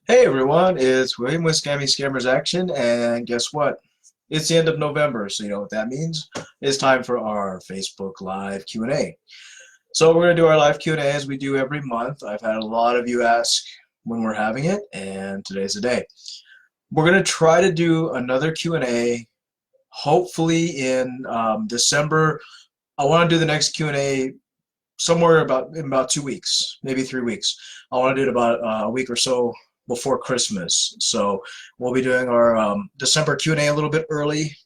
Hey everyone, it's William with Scammy Scammers Action, and guess what? It's the end of November, so you know what that means. It's time for our Facebook Live Q&A. So we're going to do our live Q&A as we do every month. I've had a lot of you ask when we're having it, and today's the day. We're going to try to do another Q&A, hopefully in December. I want to do the next Q&A somewhere in about 2 weeks, maybe 3 weeks. I want to do it about a week or so before Christmas. So we'll be doing our December Q&A a little bit early.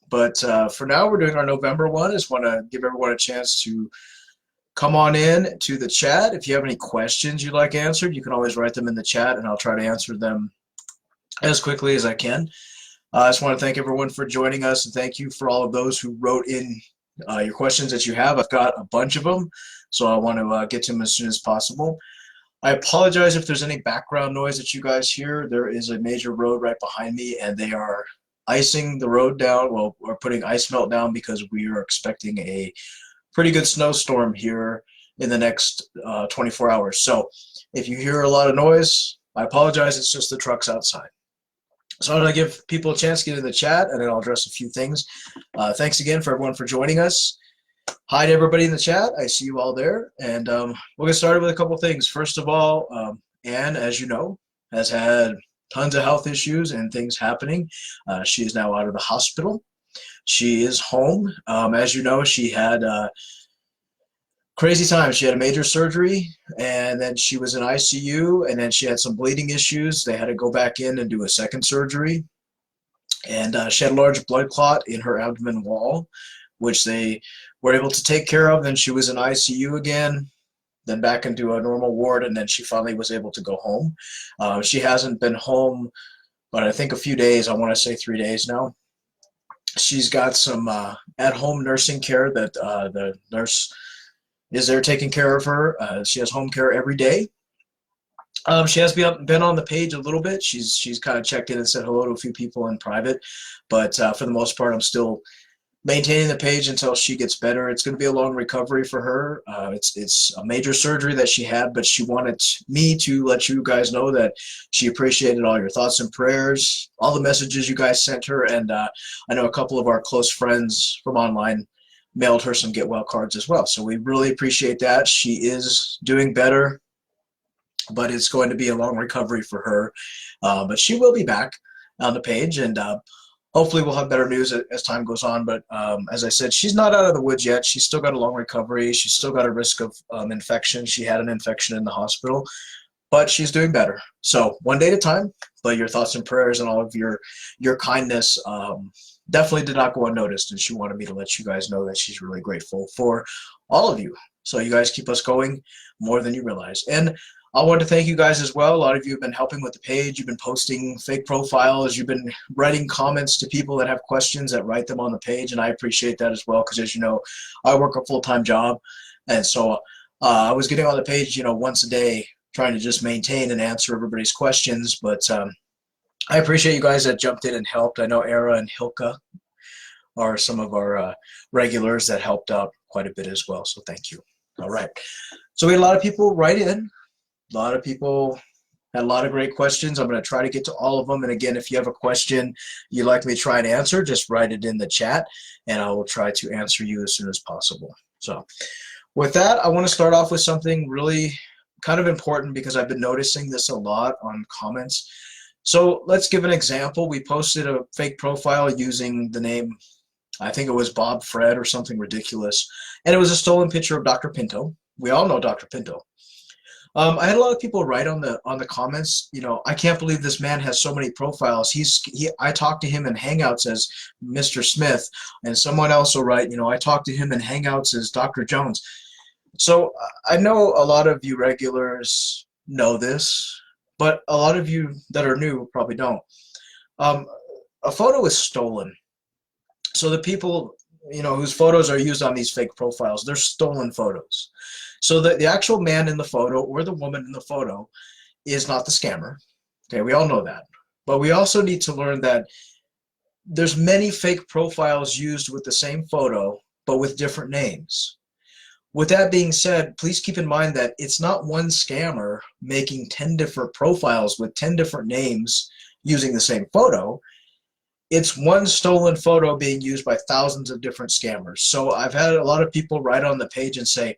But for now, we're doing our November one. I just want to give everyone a chance to come on in to the chat. If you have any questions you'd like answered, you can always write them in the chat, and I'll try to answer them as quickly as I can. I just want to thank everyone for joining us, and thank you for all of those who wrote in your questions that you have. I've got a bunch of them, so I want to get to them as soon as possible. I apologize if there's any background noise that you guys hear. There is a major road right behind me, and they are icing the road down. Well, we're putting ice melt down because we are expecting a pretty good snowstorm here in the next 24 hours. So if you hear a lot of noise, I apologize. It's just the trucks outside. So I'm going to give people a chance to get in the chat, and then I'll address a few things. Thanks again for everyone for joining us. Hi to everybody in the chat. I see you all there. And we'll get started with a couple things. First of all, Anne, as you know, has had tons of health issues and things happening. She is now out of the hospital. She is home. As you know, she had crazy times. She had a major surgery, and then she was in ICU, and then she had some bleeding issues. They had to go back in and do a second surgery. And she had a large blood clot in her abdomen wall, which they were able to take care of. Then she was in ICU again, then back into a normal ward, and then she finally was able to go home. She hasn't been home, but I think a few days. I want to say 3 days now. She's got some at-home nursing care that the nurse is there taking care of her. She has home care every day. She has been on the page a little bit. She's kind of checked in and said hello to a few people in private, but for the most part, I'm still maintaining the page until she gets better. It's going to be a long recovery for her. It's a major surgery that she had, but she wanted me to let you guys know that she appreciated all your thoughts and prayers, all the messages you guys sent her, and I know a couple of our close friends from online mailed her some get well cards as well. So we really appreciate that. She is doing better, but it's going to be a long recovery for her. But she will be back on the page, and hopefully we'll have better news as time goes on. But as I said, she's not out of the woods yet. She's still got a long recovery. She's still got a risk of infection. She had an infection in the hospital, but she's doing better. So one day at a time, but your thoughts and prayers and all of your kindness definitely did not go unnoticed. And she wanted me to let you guys know that she's really grateful for all of you. So you guys keep us going more than you realize. And I want to thank you guys as well. A lot of you have been helping with the page. You've been posting fake profiles. You've been writing comments to people that have questions that write them on the page, and I appreciate that as well because, as you know, I work a full-time job, and so I was getting on the page, once a day, trying to just maintain and answer everybody's questions. But I appreciate you guys that jumped in and helped. I know Era and Hilka are some of our regulars that helped out quite a bit as well, so thank you. All right. So we had a lot of people write in. A lot of people had a lot of great questions. I'm going to try to get to all of them. And again, if you have a question you'd like me to try and answer, just write it in the chat, and I will try to answer you as soon as possible. So with that, I want to start off with something really kind of important because I've been noticing this a lot on comments. So let's give an example. We posted a fake profile using the name, I think it was Bob Fred or something ridiculous, and it was a stolen picture of Dr. Pinto. We all know Dr. Pinto. I had a lot of people write on the comments, I can't believe this man has so many profiles. I talked to him in Hangouts as Mr. Smith, and someone else will write, I talked to him in Hangouts as Dr. Jones. So I know a lot of you regulars know this, but a lot of you that are new probably don't. A photo is stolen. So the people, whose photos are used on these fake profiles, they're stolen photos. So the actual man in the photo or the woman in the photo is not the scammer. Okay, we all know that. But we also need to learn that there's many fake profiles used with the same photo, but with different names. With that being said, please keep in mind that it's not one scammer making 10 different profiles with 10 different names using the same photo. It's one stolen photo being used by thousands of different scammers. So I've had a lot of people write on the page and say,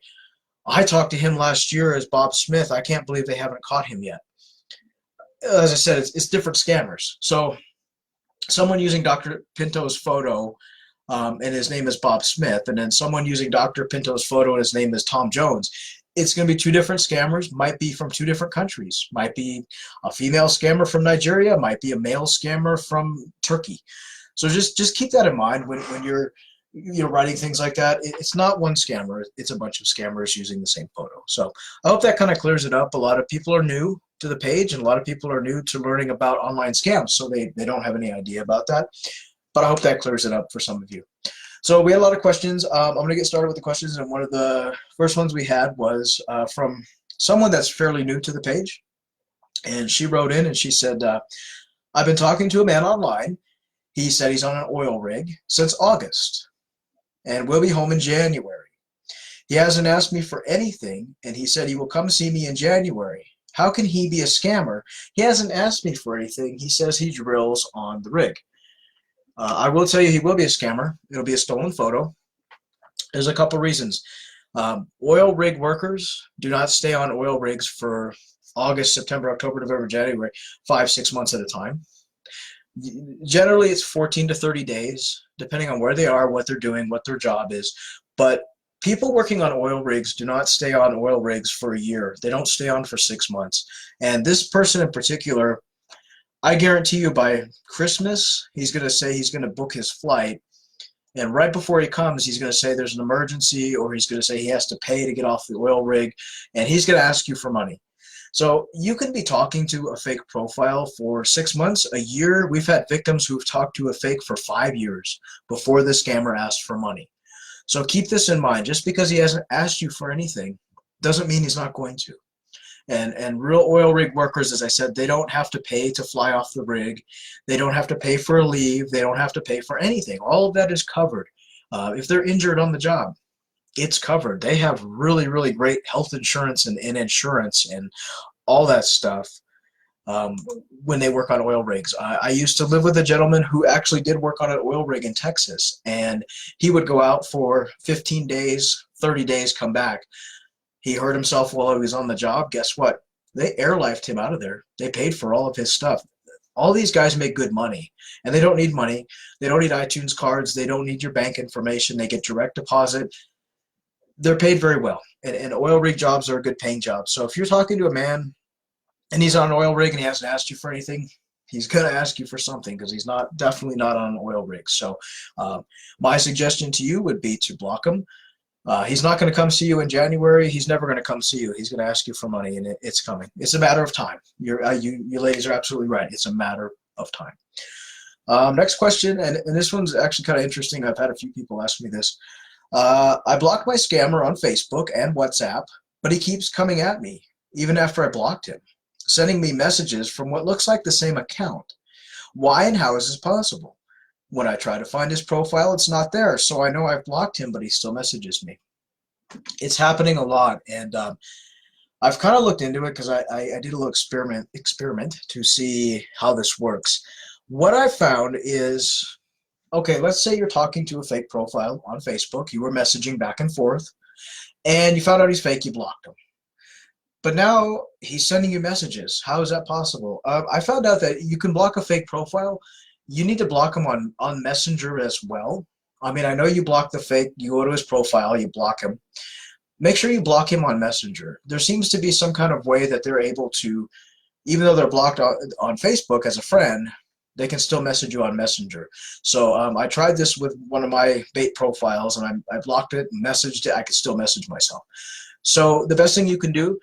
I talked to him last year as Bob Smith. I can't believe they haven't caught him yet. As I said, it's different scammers. So someone using Dr. Pinto's photo and his name is Bob Smith, and then someone using Dr. Pinto's photo and his name is Tom Jones, it's going to be two different scammers, might be from two different countries, might be a female scammer from Nigeria, might be a male scammer from Turkey. So just keep that in mind when you're writing things like that. It's not one scammer, it's a bunch of scammers using the same photo. So I hope that kind of clears it up. A lot of people are new to the page, and a lot of people are new to learning about online scams, so they don't have any idea about that. But I hope that clears it up for some of you. So we had a lot of questions. I'm going to get started with the questions, and one of the first ones we had was from someone that's fairly new to the page. And she wrote in and she said, I've been talking to a man online. He said he's on an oil rig since August and will be home in January. He hasn't asked me for anything, and he said he will come see me in January. How can he be a scammer? He hasn't asked me for anything. He says he drills on the rig. I will tell you he will be a scammer. It'll be a stolen photo. There's a couple reasons. Oil rig workers do not stay on oil rigs for August, September, October, November, January, 5-6 months at a time. Generally, it's 14 to 30 days, depending on where they are, what they're doing, what their job is. But people working on oil rigs do not stay on oil rigs for a year. They don't stay on for 6 months. And this person in particular, I guarantee you by Christmas, he's going to say he's going to book his flight. And right before he comes, he's going to say there's an emergency, or he's going to say he has to pay to get off the oil rig, and he's going to ask you for money. So you can be talking to a fake profile for 6 months, a year. We've had victims who've talked to a fake for 5 years before the scammer asked for money. So keep this in mind. Just because he hasn't asked you for anything doesn't mean he's not going to. And real oil rig workers, as I said, they don't have to pay to fly off the rig. They don't have to pay for a leave. They don't have to pay for anything. All of that is covered. If they're injured on the job, it's covered. They have really, really great health insurance and insurance and all that stuff when they work on oil rigs. I used to live with a gentleman who actually did work on an oil rig in Texas, and he would go out for 15 days, 30 days, come back. He hurt himself while he was on the job. Guess what? They airlifted him out of there. They paid for all of his stuff. All these guys make good money, and they don't need money. They don't need iTunes cards. They don't need your bank information. They get direct deposit. They're paid very well, and oil rig jobs are a good paying job. So if you're talking to a man and he's on an oil rig and he hasn't asked you for anything, he's going to ask you for something, because he's definitely not on an oil rig. So my suggestion to you would be to block him. He's not going to come see you in January. He's never going to come see you. He's going to ask you for money, and it's coming. It's a matter of time. You ladies are absolutely right. It's a matter of time. Next question, and this one's actually kind of interesting. I've had a few people ask me this. I blocked my scammer on Facebook and WhatsApp, but he keeps coming at me, even after I blocked him, sending me messages from what looks like the same account. Why and how is this possible? When I try to find his profile, it's not there, so I know I've blocked him, but he still messages me. It's happening a lot, and I've kind of looked into it because I did a little experiment to see how this works. What I found is, okay, let's say you're talking to a fake profile on Facebook. You were messaging back and forth, and you found out he's fake. You blocked him. But now he's sending you messages. How is that possible? I found out that you can block a fake profile. You need to block him on Messenger as well. I mean, I know you block the fake. You go to his profile, you block him. Make sure you block him on Messenger. There seems to be some kind of way that they're able to, even though they're blocked on Facebook as a friend, they can still message you on Messenger. So I tried this with one of my bait profiles, and I blocked it, messaged it. I could still message myself. So the best thing you can do,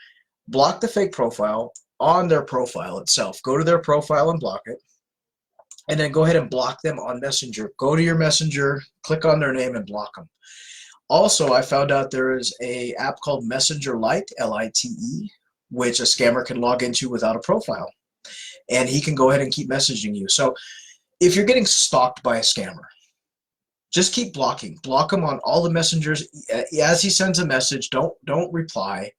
block the fake profile on their profile itself. Go to their profile and block it. And then go ahead and block them on Messenger. Go to your Messenger, click on their name, and block them. Also, I found out there is an app called Messenger Lite, L-I-T-E, which a scammer can log into without a profile. And he can go ahead and keep messaging you. So if you're getting stalked by a scammer, just keep blocking. Block him on all the messengers. As he sends a message, don't reply.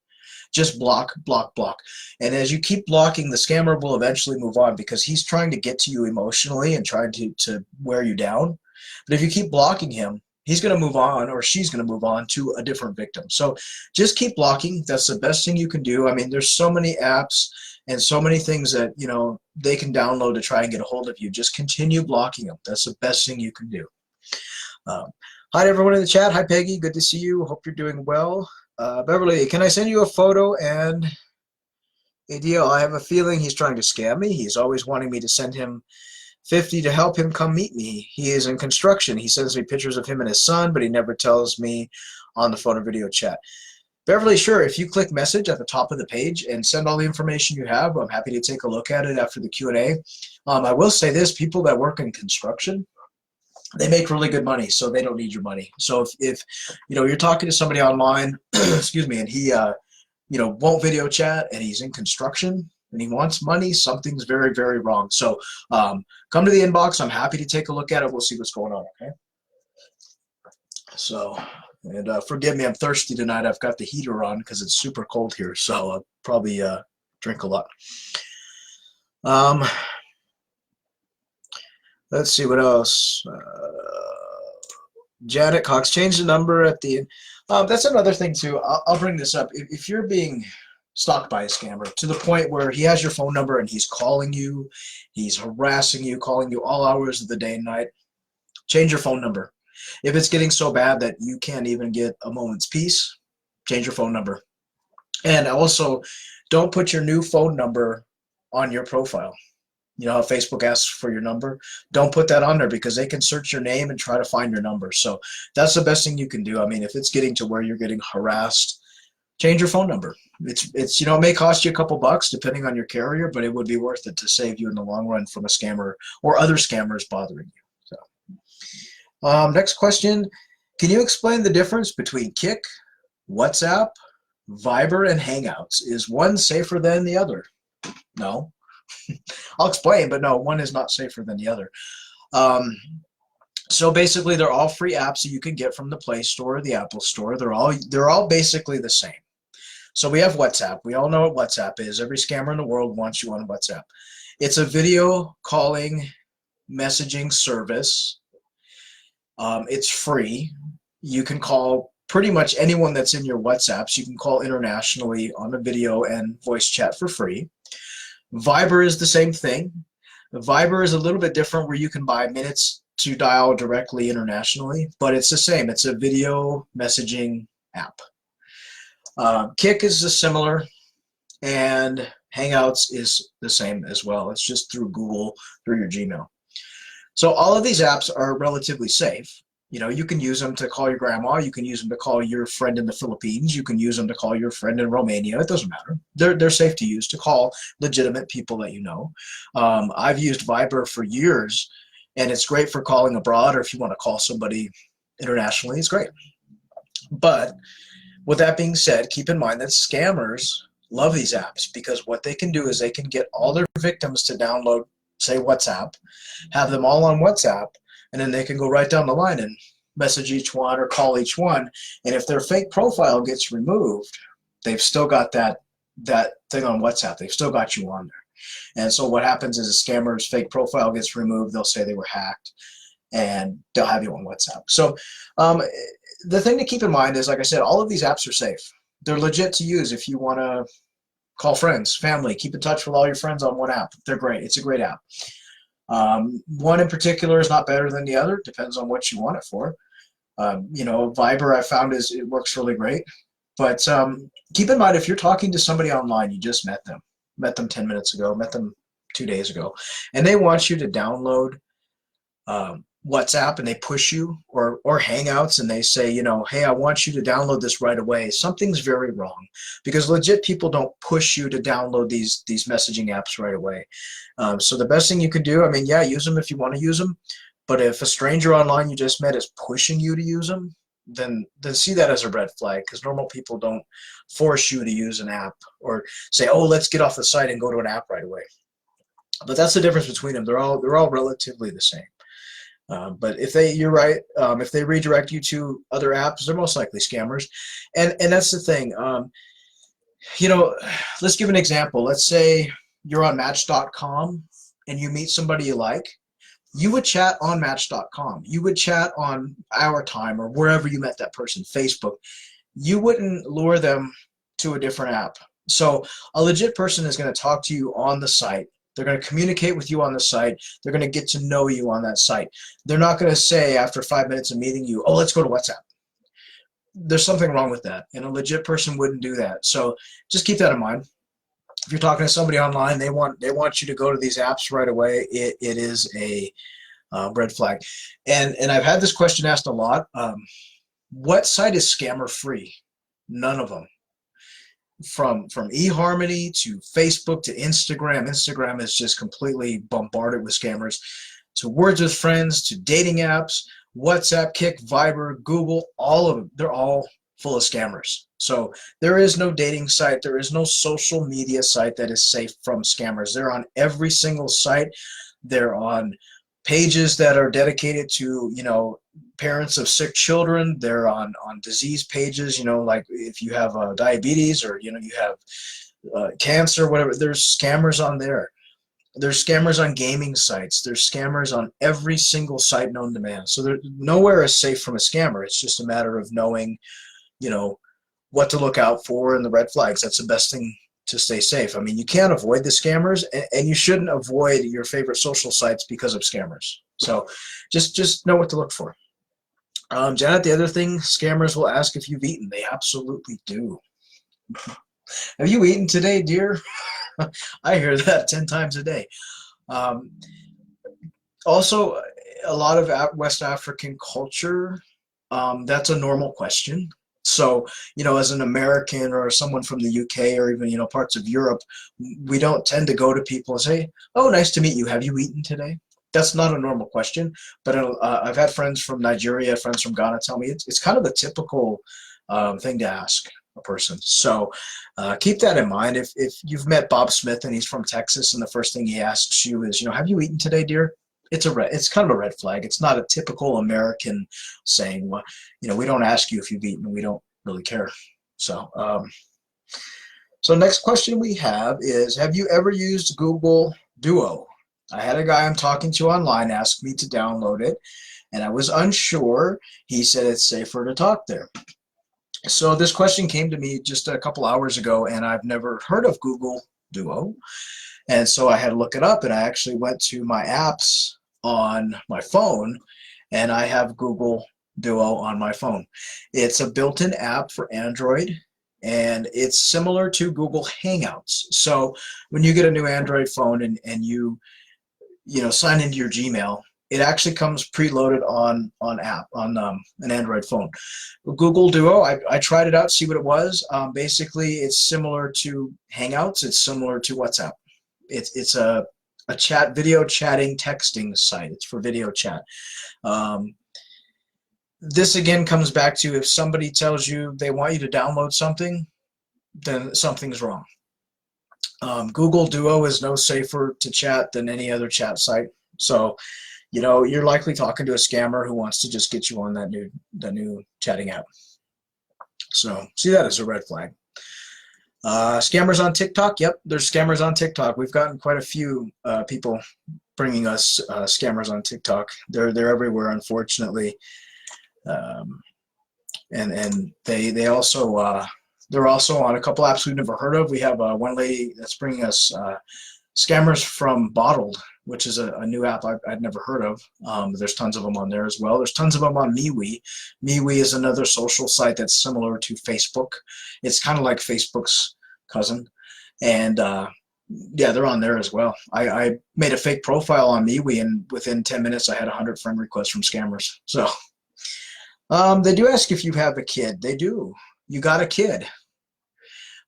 Just block, block, block. And as you keep blocking, the scammer will eventually move on because he's trying to get to you emotionally and trying to wear you down. But if you keep blocking him, he's going to move on, or she's going to move on to a different victim. So just keep blocking. That's the best thing you can do. I mean, there's so many apps and so many things that, you know, they can download to try and get a hold of you. Just continue blocking them. That's the best thing you can do. Hi to everyone in the chat. Hi, Peggy. Good to see you. Hope you're doing well. Beverly, can I send you a photo and a deal? I have a feeling he's trying to scam me. He's always wanting me to send him 50 to help him come meet me. He is in construction. He sends me pictures of him and his son, but he never tells me on the phone or video chat. Beverly, sure, if you click message at the top of the page and send all the information you have, I'm happy to take a look at it after the Q&A. I will say this, people that work in construction, they make really good money, so they don't need your money. So if you know, you're talking to somebody online, excuse me, and he you know, won't video chat and he's in construction and he wants money, something's very, very wrong. So come to the inbox. I'm happy to take a look at it. We'll see what's going on, okay? So, and forgive me, I'm thirsty tonight. I've got the heater on because it's super cold here, so I'll probably drink a lot. Let's see what else. Janet Cox, change the number at the end. That's another thing too. I'll bring this up. If you're being stalked by a scammer to the point where he has your phone number and he's calling you, he's harassing you, calling you all hours of the day and night, change your phone number. If it's getting so bad that you can't even get a moment's peace, change your phone number. And also, don't put your new phone number on your profile. You know how Facebook asks for your number? Don't put that on there because they can search your name and try to find your number. So that's the best thing you can do. I mean, if it's getting to where you're getting harassed, change your phone number. It's you know, it may cost you a couple bucks depending on your carrier, but it would be worth it to save you in the long run from a scammer or other scammers bothering you. So, next question. Can you explain the difference between Kik, WhatsApp, Viber, and Hangouts? Is one safer than the other? No. I'll explain, but no, one is not safer than the other. So basically, they're all free apps that you can get from the Play Store or the Apple Store. They're all basically the same. So we have WhatsApp. We all know what WhatsApp is. Every scammer in the world wants you on WhatsApp. It's a video calling messaging service. It's free. You can call pretty much anyone that's in your WhatsApps. You can call internationally on a video and voice chat for free. Viber is the same thing. Viber is a little bit different where you can buy minutes to dial directly internationally, but it's the same. It's a video messaging app. Kik is similar, and Hangouts is the same as well. It's just through Google, through your Gmail. So all of these apps are relatively safe. You know, you can use them to call your grandma. You can use them to call your friend in the Philippines. You can use them to call your friend in Romania. It doesn't matter. They're safe to use to call legitimate people that you know. I've used Viber for years, and it's great for calling abroad or if you want to call somebody internationally, it's great. But with that being said, keep in mind that scammers love these apps because what they can do is they can get all their victims to download, say, WhatsApp, have them all on WhatsApp, and then they can go right down the line and message each one or call each one. And if their fake profile gets removed, they've still got that thing on WhatsApp. They've still got you on there. And so what happens is a scammer's fake profile gets removed. They'll say they were hacked, and they'll have you on WhatsApp. So the thing to keep in mind is, like I said, all of these apps are safe. They're legit to use if you want to call friends, family, keep in touch with all your friends on one app. They're great. It's a great app. One in particular is not better than the other. Depends on what you want it for. You know, Viber I found it works really great. But keep in mind, if you're talking to somebody online, you just met them 10 minutes ago, met them 2 days ago, and they want you to download WhatsApp and they push you, or Hangouts, and they say, you know, hey, I want you to download this right away. Something's very wrong, because legit people don't push you to download these messaging apps right away. So the best thing you can do, I mean, yeah, use them if you want to use them, but if a stranger online you just met is pushing you to use them, then see that as a red flag, because normal people don't force you to use an app or say, oh, let's get off the site and go to an app right away. But that's the difference between them. They're all relatively the same. But if you're right. If they redirect you to other apps, they're most likely scammers. And that's the thing. You know, let's give an example. Let's say you're on Match.com and you meet somebody you like. You would chat on Match.com. You would chat on Our Time or wherever you met that person, Facebook. You wouldn't lure them to a different app. So a legit person is going to talk to you on the site. They're going to communicate with you on the site. They're going to get to know you on that site. They're not going to say after 5 minutes of meeting you, oh, let's go to WhatsApp. There's something wrong with that, and a legit person wouldn't do that. So just keep that in mind. If you're talking to somebody online, they want you to go to these apps right away. It is a red flag. And I've had this question asked a lot. What site is scammer free? None of them. From eHarmony to Facebook to Instagram. Instagram is just completely bombarded with scammers. To Words with Friends, to dating apps, WhatsApp, Kik, Viber, Google, all of them, they're all full of scammers. So there is no dating site, there is no social media site that is safe from scammers. They're on every single site. They're on pages that are dedicated to, you know, parents of sick children. They're on disease pages, you know, like if you have diabetes or, you know, you have cancer, whatever, there's scammers on there. There's scammers on gaming sites. There's scammers on every single site known to man. So nowhere is safe from a scammer. It's just a matter of knowing, you know, what to look out for and the red flags. That's the best thing to stay safe. I mean, you can't avoid the scammers, and you shouldn't avoid your favorite social sites because of scammers. So just know what to look for. Janet, the other thing, scammers will ask if you've eaten. They absolutely do. Have you eaten today, dear? I hear that 10 times a day. Also, a lot of West African culture, that's a normal question. So, you know, as an American or someone from the UK or even, you know, parts of Europe, we don't tend to go to people and say, oh, nice to meet you. Have you eaten today? That's not a normal question. But I've had friends from Nigeria, friends from Ghana tell me it's kind of a typical thing to ask a person. So keep that in mind. If you've met Bob Smith and he's from Texas and the first thing he asks you is, you know, have you eaten today, dear? It's kind of a red flag. It's not a typical American saying, well, you know, we don't ask you if you've eaten. We don't really care. So so next question we have is, have you ever used Google Duo? I had a guy I'm talking to online ask me to download it, and I was unsure. He said it's safer to talk there. So this question came to me just a couple hours ago, and I've never heard of Google Duo. And so I had to look it up, and I actually went to my apps on my phone, and I have Google Duo on my phone. It's a built-in app for Android, and it's similar to Google Hangouts. So when you get a new Android phone and you know, sign into your Gmail, it actually comes preloaded on an Android phone. Google Duo, I tried it out, see what it was. Basically, it's similar to Hangouts. It's similar to WhatsApp. It's a video chatting, texting site. It's for video chat. This again comes back to, if somebody tells you they want you to download something, then something's wrong. Google Duo is no safer to chat than any other chat site. So, you know, you're likely talking to a scammer who wants to just get you on that new chatting app. So see that as a red flag. Scammers on TikTok. Yep, there's scammers on TikTok. We've gotten quite a few people bringing us scammers on TikTok. They're everywhere, unfortunately. And they also they're also on a couple apps we've never heard of. We have one lady that's bringing us scammers from Bottled, which is a new app I'd never heard of. There's tons of them on there as well. There's tons of them on MeWe. MeWe is another social site that's similar to Facebook. It's kind of like Facebook's cousin. And yeah, they're on there as well. I made a fake profile on MeWe, and within 10 minutes I had 100 friend requests from scammers. So they do ask if you have a kid. They do. You got a kid.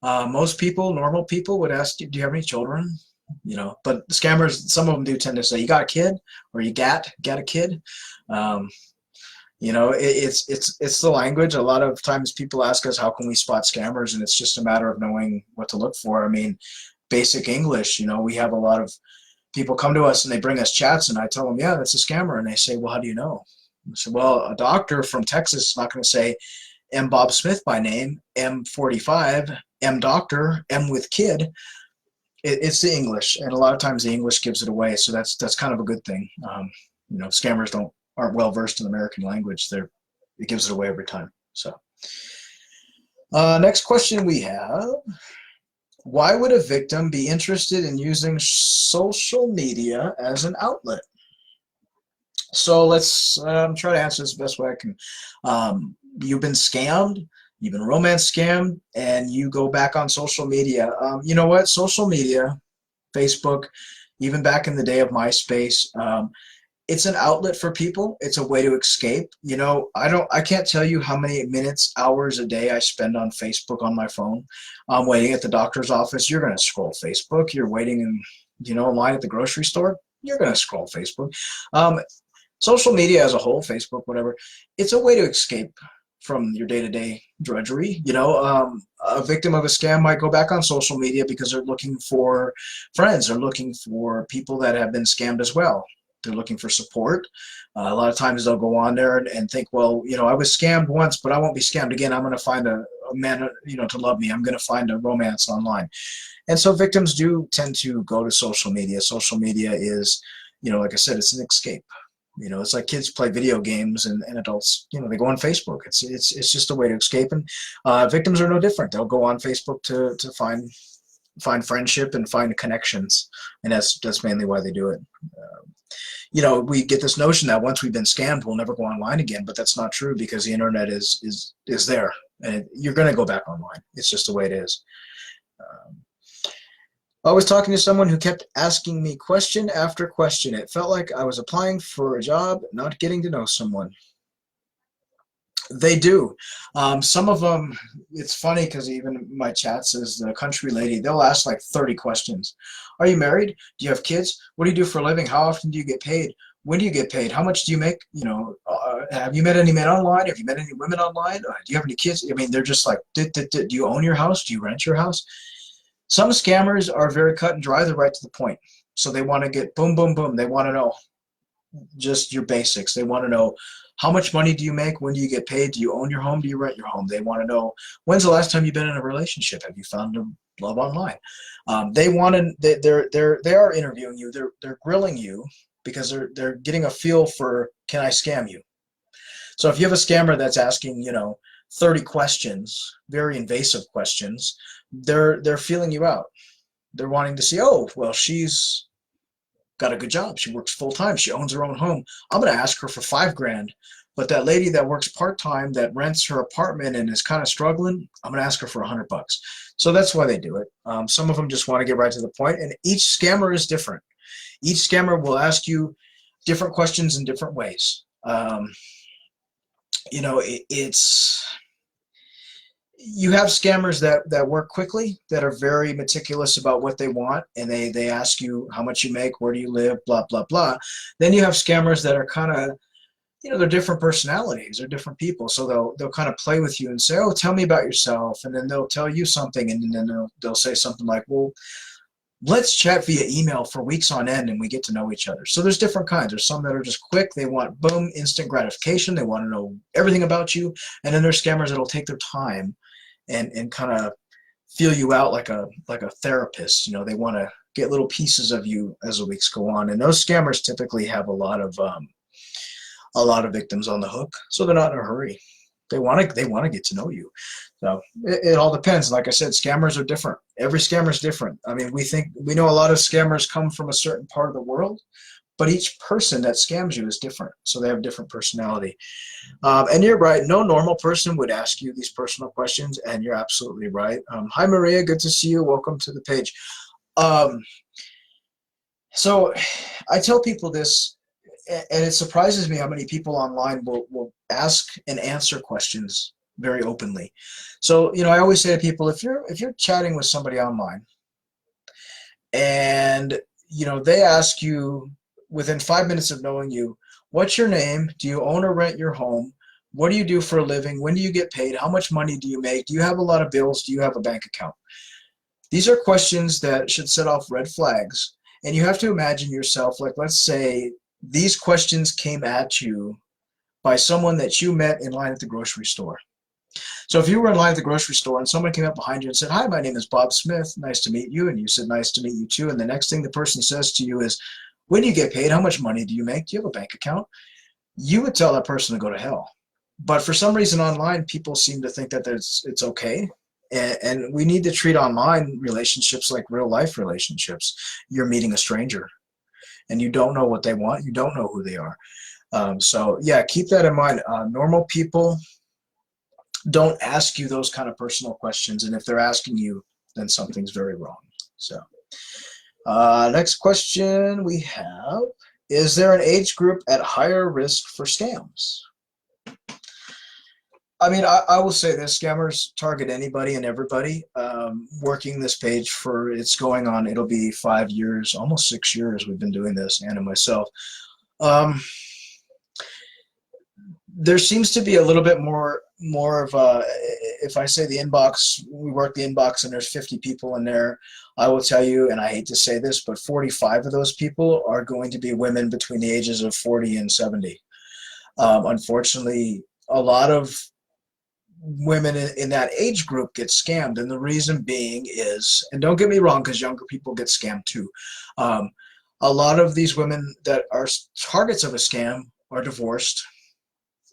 Most people, normal people, would ask, do you have any children? You know, but scammers, some of them do tend to say, you got a kid, or you got a kid. You know, it's the language. A lot of times people ask us, how can we spot scammers? And it's just a matter of knowing what to look for. I mean, basic English, you know, we have a lot of people come to us and they bring us chats, and I tell them, yeah, that's a scammer. And they say, well, how do you know? I said, well, a doctor from Texas is not going to say, M. Bob Smith by name, M45, M. Doctor, M. with kid. It's the English, and a lot of times the English gives it away. So that's kind of a good thing. Scammers aren't well versed in American language. It gives it away every time. So next question we have: why would a victim be interested in using social media as an outlet? So let's try to answer this the best way I can. You've been scammed, you've been romance scammed, and you go back on social media. You know what? Social media, Facebook, even back in the day of MySpace, it's an outlet for people. It's a way to escape. I can't tell you how many minutes, hours a day I spend on Facebook on my phone. I'm waiting at the doctor's office. You're going to scroll Facebook. You're waiting in line at the grocery store. You're going to scroll Facebook. Social media as a whole, Facebook, whatever, it's a way to escape from your day-to-day drudgery. A victim of a scam might go back on social media because they're looking for friends. They're looking for people that have been scammed as well. They're looking for support. A lot of times they'll go on there and think, well, I was scammed once, but I won't be scammed again. I'm going to find a man, to love me. I'm going to find a romance online. And so victims do tend to go to social media. Social media is, like I said, it's an escape. It's like kids play video games and adults, they go on Facebook. It's just a way to escape. And victims are no different. They'll go on Facebook to find friendship and find connections. And that's mainly why they do it. We get this notion that once we've been scammed, we'll never go online again, but that's not true because the internet is there, and you're going to go back online. It's just the way it is. I was talking to someone who kept asking me question after question. It felt like I was applying for a job, not getting to know someone. They do. Some of them, it's funny because even my chat says the country lady, they'll ask like 30 questions. Are you married? Do you have kids? What do you do for a living? How often do you get paid? When do you get paid? How much do you make? Have you met any men online? Have you met any women online? Do you have any kids? I mean, they're just like, do you own your house? Do you rent your house? Some scammers are very cut and dry. They're right to the point. So they want to get boom, boom, boom. They want to know just your basics. They want to know, how much money do you make? When do you get paid? Do you own your home? Do you rent your home? They want to know, when's the last time you've been in a relationship? Have you found a love online? They are interviewing you. They're grilling you because they're getting a feel for, can I scam you? So if you have a scammer that's asking, 30 questions, very invasive questions, they're feeling you out. They're wanting to see, oh, well, she's got a good job. She works full time. She owns her own home. I'm going to ask her for $5,000. But that lady that works part time, that rents her apartment and is kind of struggling, I'm going to ask her for $100. So that's why they do it. Some of them just want to get right to the point, and each scammer is different. Each scammer will ask you different questions in different ways. You have scammers that work quickly, that are very meticulous about what they want, and they ask you how much you make, where do you live, blah, blah, blah. Then you have scammers that are kind of, they're different personalities, they're different people. So they'll kind of play with you and say, oh, tell me about yourself. And then they'll tell you something, and then they'll say something like, well, let's chat via email for weeks on end and we get to know each other. So there's different kinds. There's some that are just quick. They want, boom, instant gratification. They want to know everything about you. And then there's scammers that'll take their time and kind of feel you out like a therapist. They want to get little pieces of you as the weeks go on. And those scammers typically have a lot of victims on the hook, so they're not in a hurry. They want to get to know you. So it all depends. Like I said, scammers are different. Every scammer is different. I mean, we know a lot of scammers come from a certain part of the world, but each person that scams you is different. So they have different personality. And you're right. No normal person would ask you these personal questions, and you're absolutely right. Hi, Maria. Good to see you. Welcome to the page. So I tell people this, and it surprises me how many people online will ask and answer questions very openly. So, I always say to people, if you're chatting with somebody online and, they ask you within 5 minutes of knowing you, what's your name? Do you own or rent your home? What do you do for a living? When do you get paid? How much money do you make? Do you have a lot of bills? Do you have a bank account? These are questions that should set off red flags. And you have to imagine yourself, like, let's say these questions came at you by someone that you met in line at the grocery store. So if you were in line at the grocery store and someone came up behind you and said, "Hi, my name is Bob Smith. Nice to meet you." And you said, "Nice to meet you too." And the next thing the person says to you is, "When do you get paid? How much money do you make? Do you have a bank account?" You would tell that person to go to hell. But for some reason online, people seem to think that it's okay. And we need to treat online relationships like real life relationships. You're meeting a stranger and you don't know what they want. You don't know who they are. So yeah, keep that in mind. Normal people don't ask you those kind of personal questions. And if they're asking you, then something's very wrong. So next question we have, is there an age group at higher risk for scams? I mean, I will say this, scammers target anybody and everybody. Working this page for, it's going on, it'll be 5 years, almost 6 years we've been doing this, Anna and myself. There seems to be a little bit more of a, if I say the inbox, we work the inbox and there's 50 people in there, I will tell you, and I hate to say this, but 45 of those people are going to be women between the ages of 40 and 70. Unfortunately, a lot of women in that age group get scammed, and the reason being is, and don't get me wrong, because younger people get scammed too, a lot of these women that are targets of a scam are divorced,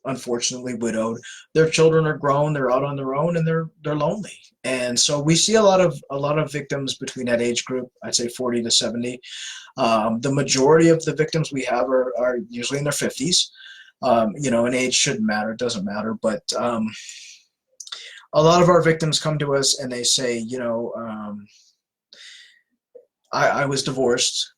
unfortunately widowed, their children are grown, they're out on their own, and they're lonely. And so we see a lot of victims between that age group, I'd say 40 to 70. The majority of the victims we have are usually in their 50s. You know, an age shouldn't matter, it doesn't matter, but a lot of our victims come to us and they say, you know, I was divorced.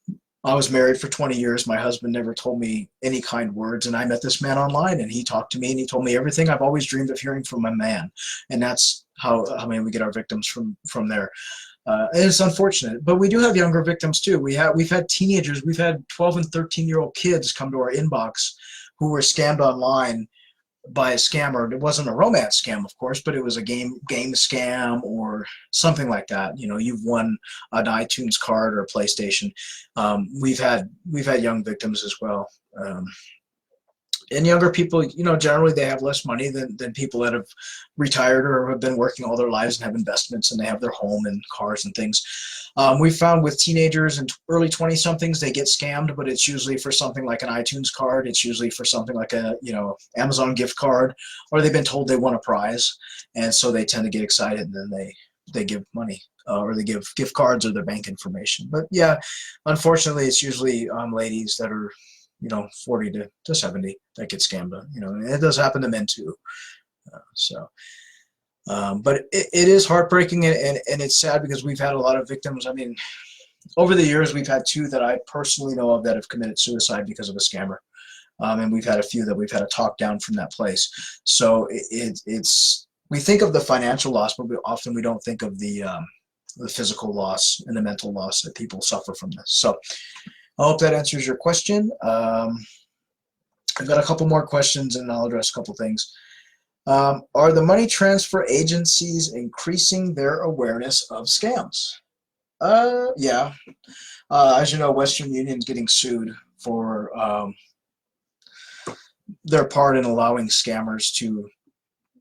I was married for 20 years. My husband never told me any kind words. And I met this man online and he talked to me and he told me everything I've always dreamed of hearing from a man. And that's how we get our victims from there. And it's unfortunate, but we do have younger victims too. We've had teenagers, we've had 12 and 13-year-old kids come to our inbox who were scammed online by a scammer. It wasn't a romance scam, of course, but it was a game scam or something like that. You know, you've won an iTunes card or a PlayStation. We've had young victims as well. And younger people, you know, generally they have less money than people that have retired or have been working all their lives and have investments and they have their home and cars and things. We found with teenagers and early 20-somethings, they get scammed, but it's usually for something like an iTunes card. It's usually for something like a, you know, Amazon gift card, or they've been told they won a prize. And so they tend to get excited and then they give money. Or they give gift cards or their bank information. But yeah, unfortunately, it's usually ladies that are, you know, 40 to 70 that get scammed. You know, and it does happen to men too. But it is heartbreaking and it's sad because we've had a lot of victims. I mean, over the years, we've had 2 that I personally know of that have committed suicide because of a scammer. And we've had a few that we've had to talk down from that place. So it's we think of the financial loss, but often we don't think of the physical loss and the mental loss that people suffer from this. So I hope that answers your question. I've got a couple more questions and I'll address a couple things. Are the money transfer agencies increasing their awareness of scams? Yeah. As you know, Western Union's getting sued for their part in allowing scammers to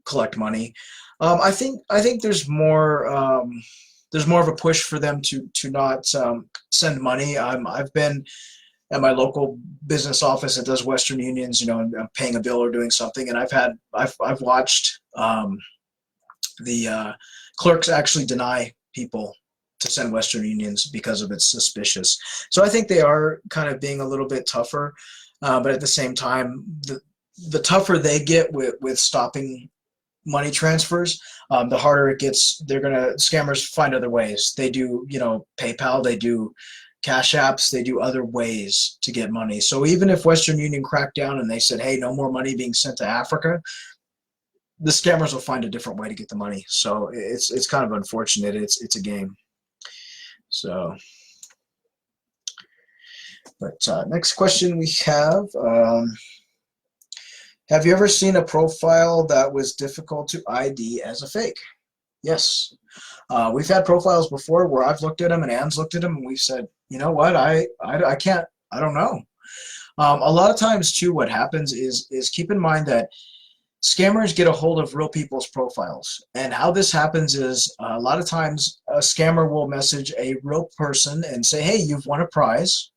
collect money. I think there's more of a push for them to not send money. I've been at my local business office that does Western Unions, you know, and I'm paying a bill or doing something, and I've watched the clerks actually deny people to send Western Unions because of it's suspicious. So I think they are kind of being a little bit tougher, but at the same time, the tougher they get with stopping money transfers, the harder it gets. Scammers find other ways. They do, you know, PayPal, they do Cash Apps, they do other ways to get money. So even if Western Union cracked down and they said, hey, no more money being sent to Africa, the scammers will find a different way to get the money. So it's kind of unfortunate. It's a game. So, but next question we have you ever seen a profile that was difficult to ID as a fake? Yes. We've had profiles before where I've looked at them and Ann's looked at them and we've said, you know what, I can't, I don't know. A lot of times too, what happens is keep in mind that scammers get a hold of real people's profiles. And how this happens is a lot of times a scammer will message a real person and say, hey, you've won a prize.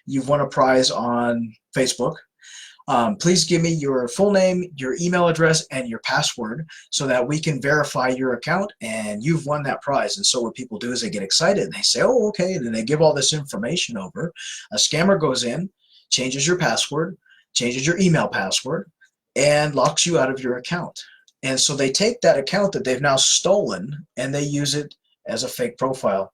You've won a prize on Facebook. Please give me your full name, your email address, and your password so that we can verify your account and you've won that prize. And so what people do is they get excited and they say, oh, okay. And then they give all this information over. A scammer goes in, changes your password, changes your email password, and locks you out of your account. And so they take that account that they've now stolen and they use it as a fake profile.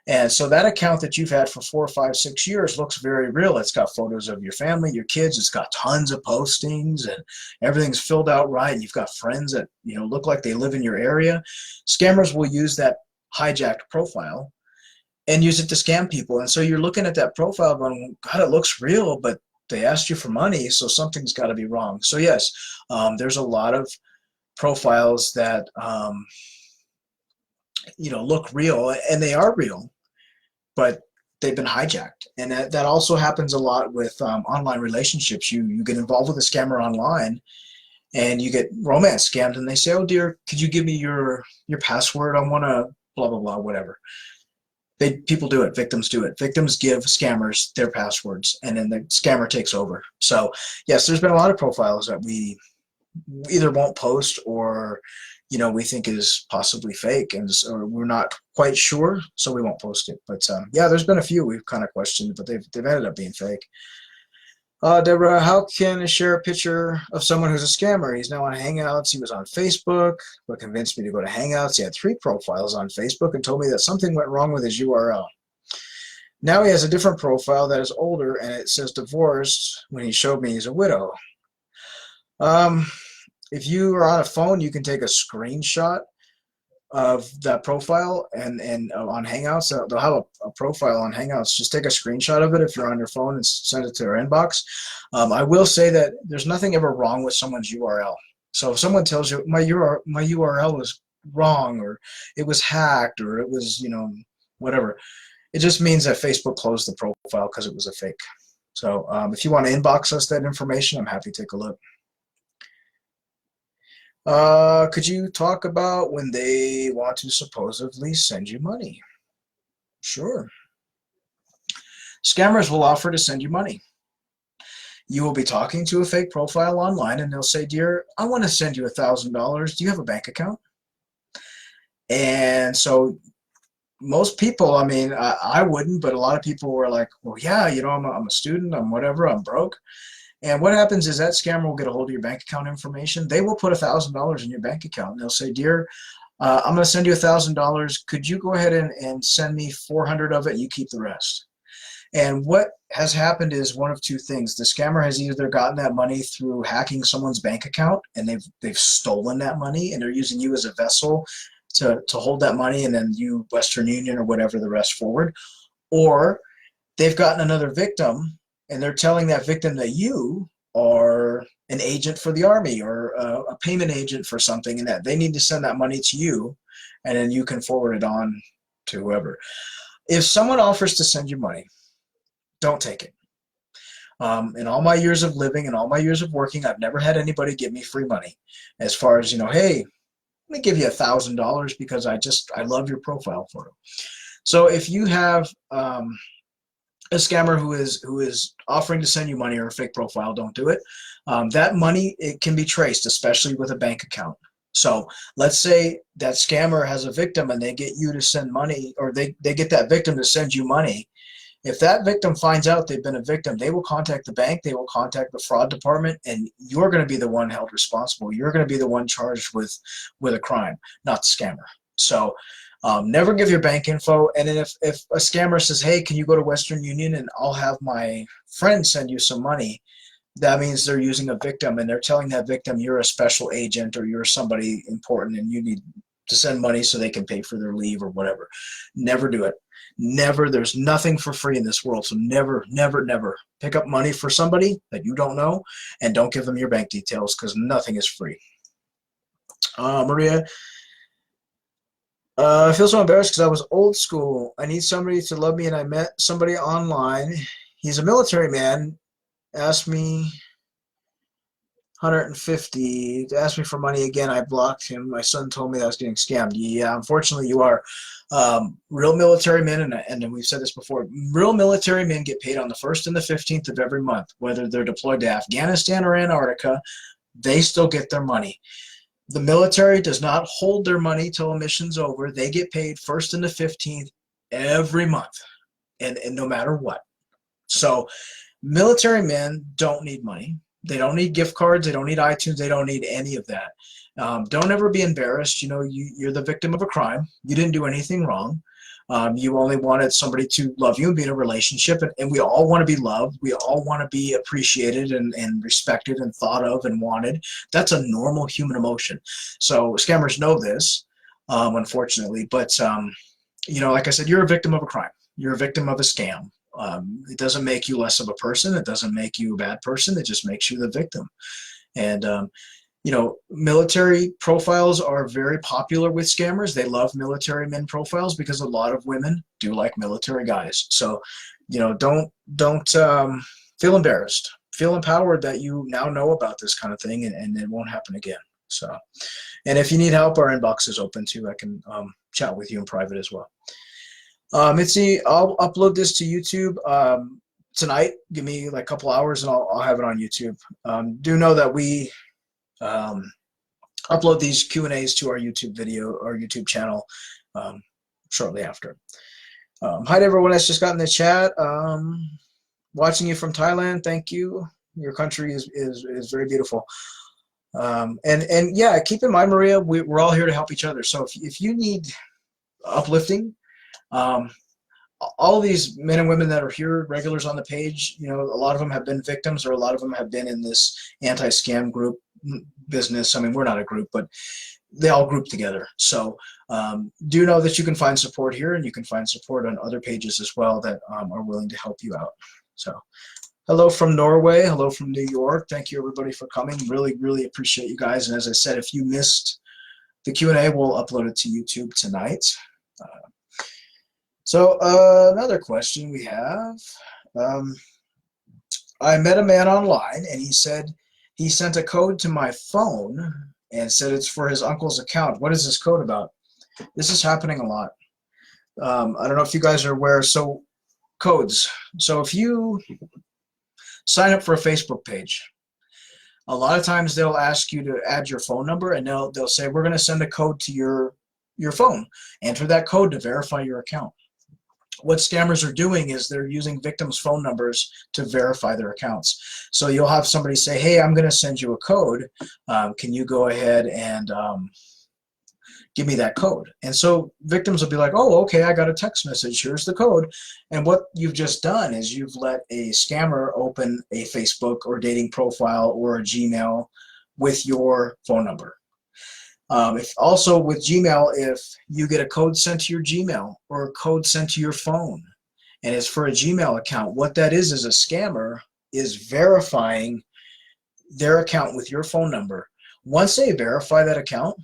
And so that account that you've had for 4, 5, 6 years looks very real. It's got photos of your family, your kids. It's got tons of postings and everything's filled out right. And you've got friends that, you know, look like they live in your area. Scammers will use that hijacked profile and use it to scam people. And so you're looking at that profile going, God, it looks real, but they asked you for money, so something's got to be wrong. So yes, there's a lot of profiles that you know, look real, and they are real, but they've been hijacked. And that also happens a lot with online relationships. You get involved with a scammer online and you get romance scammed and they say, oh dear, could you give me your password? I want to blah, blah, blah, whatever. People do it. Victims do it. Victims give scammers their passwords and then the scammer takes over. So yes, there's been a lot of profiles that we either won't post or, you know, we think is possibly fake, and so we're not quite sure, so we won't post it. But yeah, there's been a few we've kind of questioned, but they've ended up being fake. Deborah, how can I share a picture of someone who's a scammer? He's now on Hangouts. He was on Facebook, but convinced me to go to Hangouts. He had 3 profiles on Facebook and told me that something went wrong with his URL. Now he has a different profile that is older, and it says divorced when he showed me he's a widow. If you are on a phone, you can take a screenshot of that profile and on Hangouts. They'll have a profile on Hangouts. Just take a screenshot of it if you're on your phone and send it to our inbox. I will say that there's nothing ever wrong with someone's URL. So if someone tells you my URL was wrong or it was hacked or it was, you know, whatever, it just means that Facebook closed the profile because it was a fake. So if you want to inbox us that information, I'm happy to take a look. Could you talk about when they want to supposedly send you money? Sure. Scammers will offer to send you money. You will be talking to a fake profile online and they'll say, dear, I want to send you $1,000. Do you have a bank account? And so most people, I mean, I wouldn't, but a lot of people were like, well, yeah, you know, I'm a student, I'm whatever, I'm broke. And what happens is that scammer will get a hold of your bank account information. They will put $1,000 in your bank account. And they'll say, dear, I'm going to send you $1,000. Could you go ahead and send me 400 of it? You keep the rest. And what has happened is one of two things. The scammer has either gotten that money through hacking someone's bank account and they've stolen that money and they're using you as a vessel to hold that money and then you, Western Union or whatever, the rest forward. Or they've gotten another victim and they're telling that victim that you are an agent for the Army or a payment agent for something and that they need to send that money to you and then you can forward it on to whoever. If someone offers to send you money, don't take it. In all my years of living and all my years of working, I've never had anybody give me free money. As far as, you know, hey, let me give you $1,000 because I love your profile photo. So if you have a scammer who is offering to send you money or a fake profile, don't do it. That money, it can be traced, especially with a bank account. So let's say that scammer has a victim and they get you to send money, or they get that victim to send you money. If that victim finds out they've been a victim, they will contact the bank, they will contact the fraud department, and you're going to be the one held responsible. You're going to be the one charged with a crime, not the scammer. So never give your bank info. And then if a scammer says, hey, can you go to Western Union and I'll have my friend send you some money, that means they're using a victim and they're telling that victim you're a special agent or you're somebody important and you need to send money so they can pay for their leave or whatever. Never do it. Never. There's nothing for free in this world. So never, never, never pick up money for somebody that you don't know and don't give them your bank details because nothing is free. Maria, I feel so embarrassed because I was old school. I need somebody to love me, and I met somebody online. He's a military man. Asked me 150 to ask me for money again. I blocked him. My son told me that I was getting scammed. Yeah, unfortunately, you are. Real military men, and we've said this before, real military men get paid on the 1st and the 15th of every month, whether they're deployed to Afghanistan or Antarctica. They still get their money. The military does not hold their money till a mission's over. They get paid 1st and the 15th every month, and no matter what. So military men don't need money. They don't need gift cards. They don't need iTunes. They don't need any of that. Don't ever be embarrassed. You know, you're the victim of a crime. You didn't do anything wrong. You only wanted somebody to love you and be in a relationship. And we all want to be loved. We all want to be appreciated and respected and thought of and wanted. That's a normal human emotion. So scammers know this, unfortunately. But, you know, like I said, you're a victim of a crime. You're a victim of a scam. It doesn't make you less of a person. It doesn't make you a bad person. It just makes you the victim. And, you know, military profiles are very popular with scammers. They love military men profiles because a lot of women do like military guys. So, you know, don't feel embarrassed. Feel empowered that you now know about this kind of thing, and it won't happen again. So, and if you need help, our inbox is open too. I can chat with you in private as well. Mitzi, I'll upload this to YouTube tonight. Give me like a couple hours and I'll have it on YouTube. Do know that we upload these Q&As to our YouTube video, our YouTube channel shortly after. Hi to everyone that's just got in the chat. Watching you from Thailand, thank you. Your country is very beautiful. And yeah, keep in mind, Maria, we're all here to help each other. So if you need uplifting, all these men and women that are here, regulars on the page, you know, a lot of them have been victims, or a lot of them have been in this anti-scam group business. I mean, we're not a group, but they all group together. So do know that you can find support here, and you can find support on other pages as well that are willing to help you out. So hello from Norway. Hello from New York. Thank you, everybody, for coming. Really, really appreciate you guys. And as I said, if you missed the Q&A, we'll upload it to YouTube tonight. So another question we have. I met a man online, and he said he sent a code to my phone and said it's for his uncle's account. What is this code about? This is happening a lot. I don't know if you guys are aware. So codes. So if you sign up for a Facebook page, a lot of times they'll ask you to add your phone number, and they'll say, we're going to send a code to your phone. Enter that code to verify your account. What scammers are doing is they're using victims' phone numbers to verify their accounts. So you'll have somebody say, hey, I'm going to send you a code. Can you go ahead and give me that code? And so victims will be like, oh, okay, I got a text message. Here's the code. And what you've just done is you've let a scammer open a Facebook or dating profile or a Gmail with your phone number. If also with Gmail, if you get a code sent to your Gmail or a code sent to your phone, and it's for a Gmail account, what that is a scammer is verifying their account with your phone number. Once they verify that account,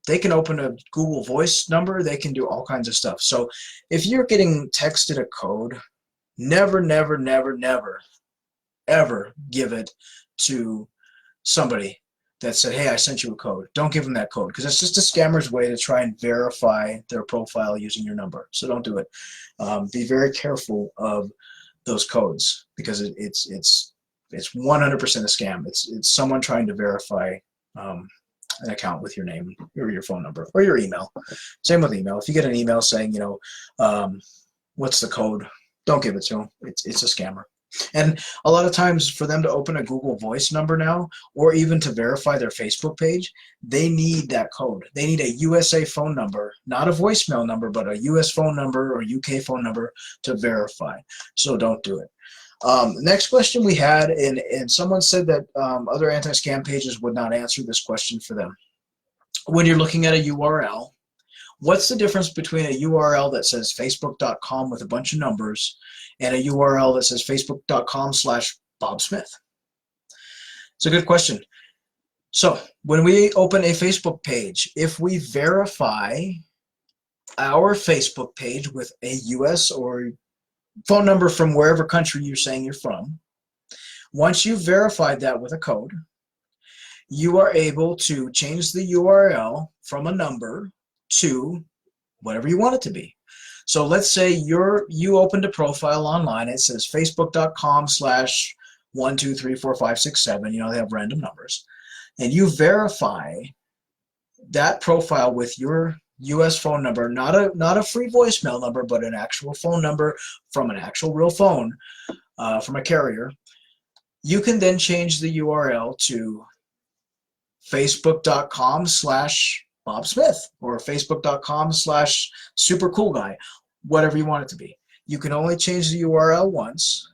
they can open a Google Voice number. They can do all kinds of stuff. So if you're getting texted a code, never, never, never, never, ever give it to somebody that said, hey, I sent you a code. Don't give them that code, because it's just a scammer's way to try and verify their profile using your number. So don't do it. Be very careful of those codes, because it's 100% a scam. It's someone trying to verify an account with your name or your phone number or your email. Same with email. If you get an email saying, you know, what's the code, don't give it to them. It's a scammer. And a lot of times for them to open a Google Voice number now, or even to verify their Facebook page, they need that code. They need a USA phone number, not a voicemail number, but a US phone number or UK phone number to verify. So don't do it. Next question we had, and someone said that other anti-scam pages would not answer this question for them. When you're looking at a URL, what's the difference between a URL that says facebook.com with a bunch of numbers and a URL that says facebook.com/Bob Smith? It's a good question. So when we open a Facebook page, if we verify our Facebook page with a US or phone number from wherever country you're saying you're from. Once you've verified that with a code, you are able to change the URL from a number to whatever you want it to be. So let's say you opened a profile online. It says facebook.com/1234567. You know, they have random numbers. And you verify that profile with your US phone number, not a free voicemail number, but an actual phone number from an actual real phone from a carrier. You can then change the URL to facebook.com/Bob Smith or facebook.com/supercoolguy, whatever you want it to be. You can only change the URL once,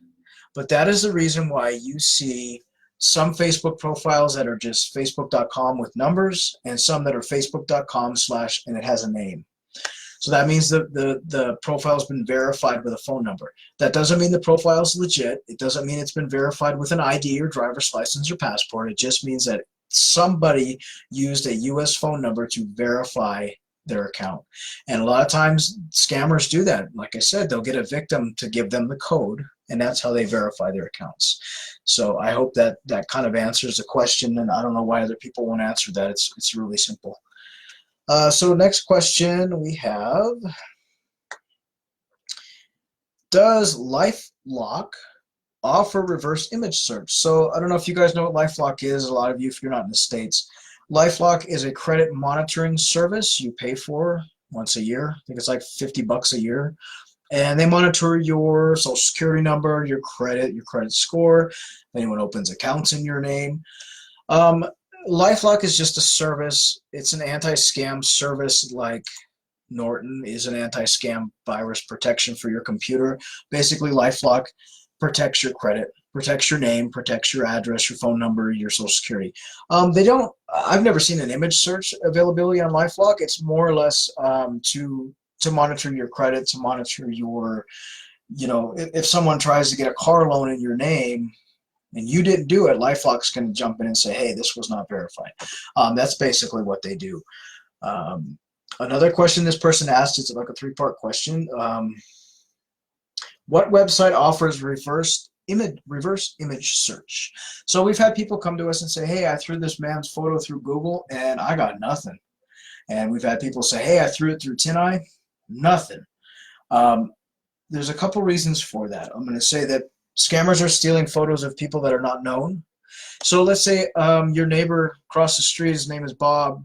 but that is the reason why you see some Facebook profiles that are just facebook.com with numbers and some that are facebook.com/ and it has a name. So that means the profile's been verified with a phone number. That doesn't mean the profile's legit. It doesn't mean it's been verified with an ID or driver's license or passport. It just means that somebody used a US phone number to verify their account. And a lot of times scammers do that. Like I said, they'll get a victim to give them the code, and that's how they verify their accounts. So I hope that kind of answers the question, and I don't know why other people won't answer that. It's really simple. So next question we have, does LifeLock offer reverse image search? So I don't know if you guys know what LifeLock is. A lot of you, if you're not in the States. LifeLock is a credit monitoring service you pay for once a year. I think it's like $50 a year. And they monitor your social security number, your credit score, if anyone opens accounts in your name. LifeLock is just a service. It's an anti-scam service like Norton is an anti-scam virus protection for your computer. Basically, LifeLock protects your credit, protects your name, protects your address, your phone number, your social security. I've never seen an image search availability on LifeLock. It's more or less to monitor your credit, to monitor your, if someone tries to get a car loan in your name, and you didn't do it, LifeLock's going to jump in and say, hey, this was not verified. That's basically what they do. Another question this person asked, it's like a three-part question. What website offers reverse image search? So we've had people come to us and say, hey, I threw this man's photo through Google and I got nothing. And we've had people say, hey, I threw it through TinEye, nothing. There's a couple reasons for that. I'm going to say that scammers are stealing photos of people that are not known. So let's say your neighbor across the street, his name is Bob,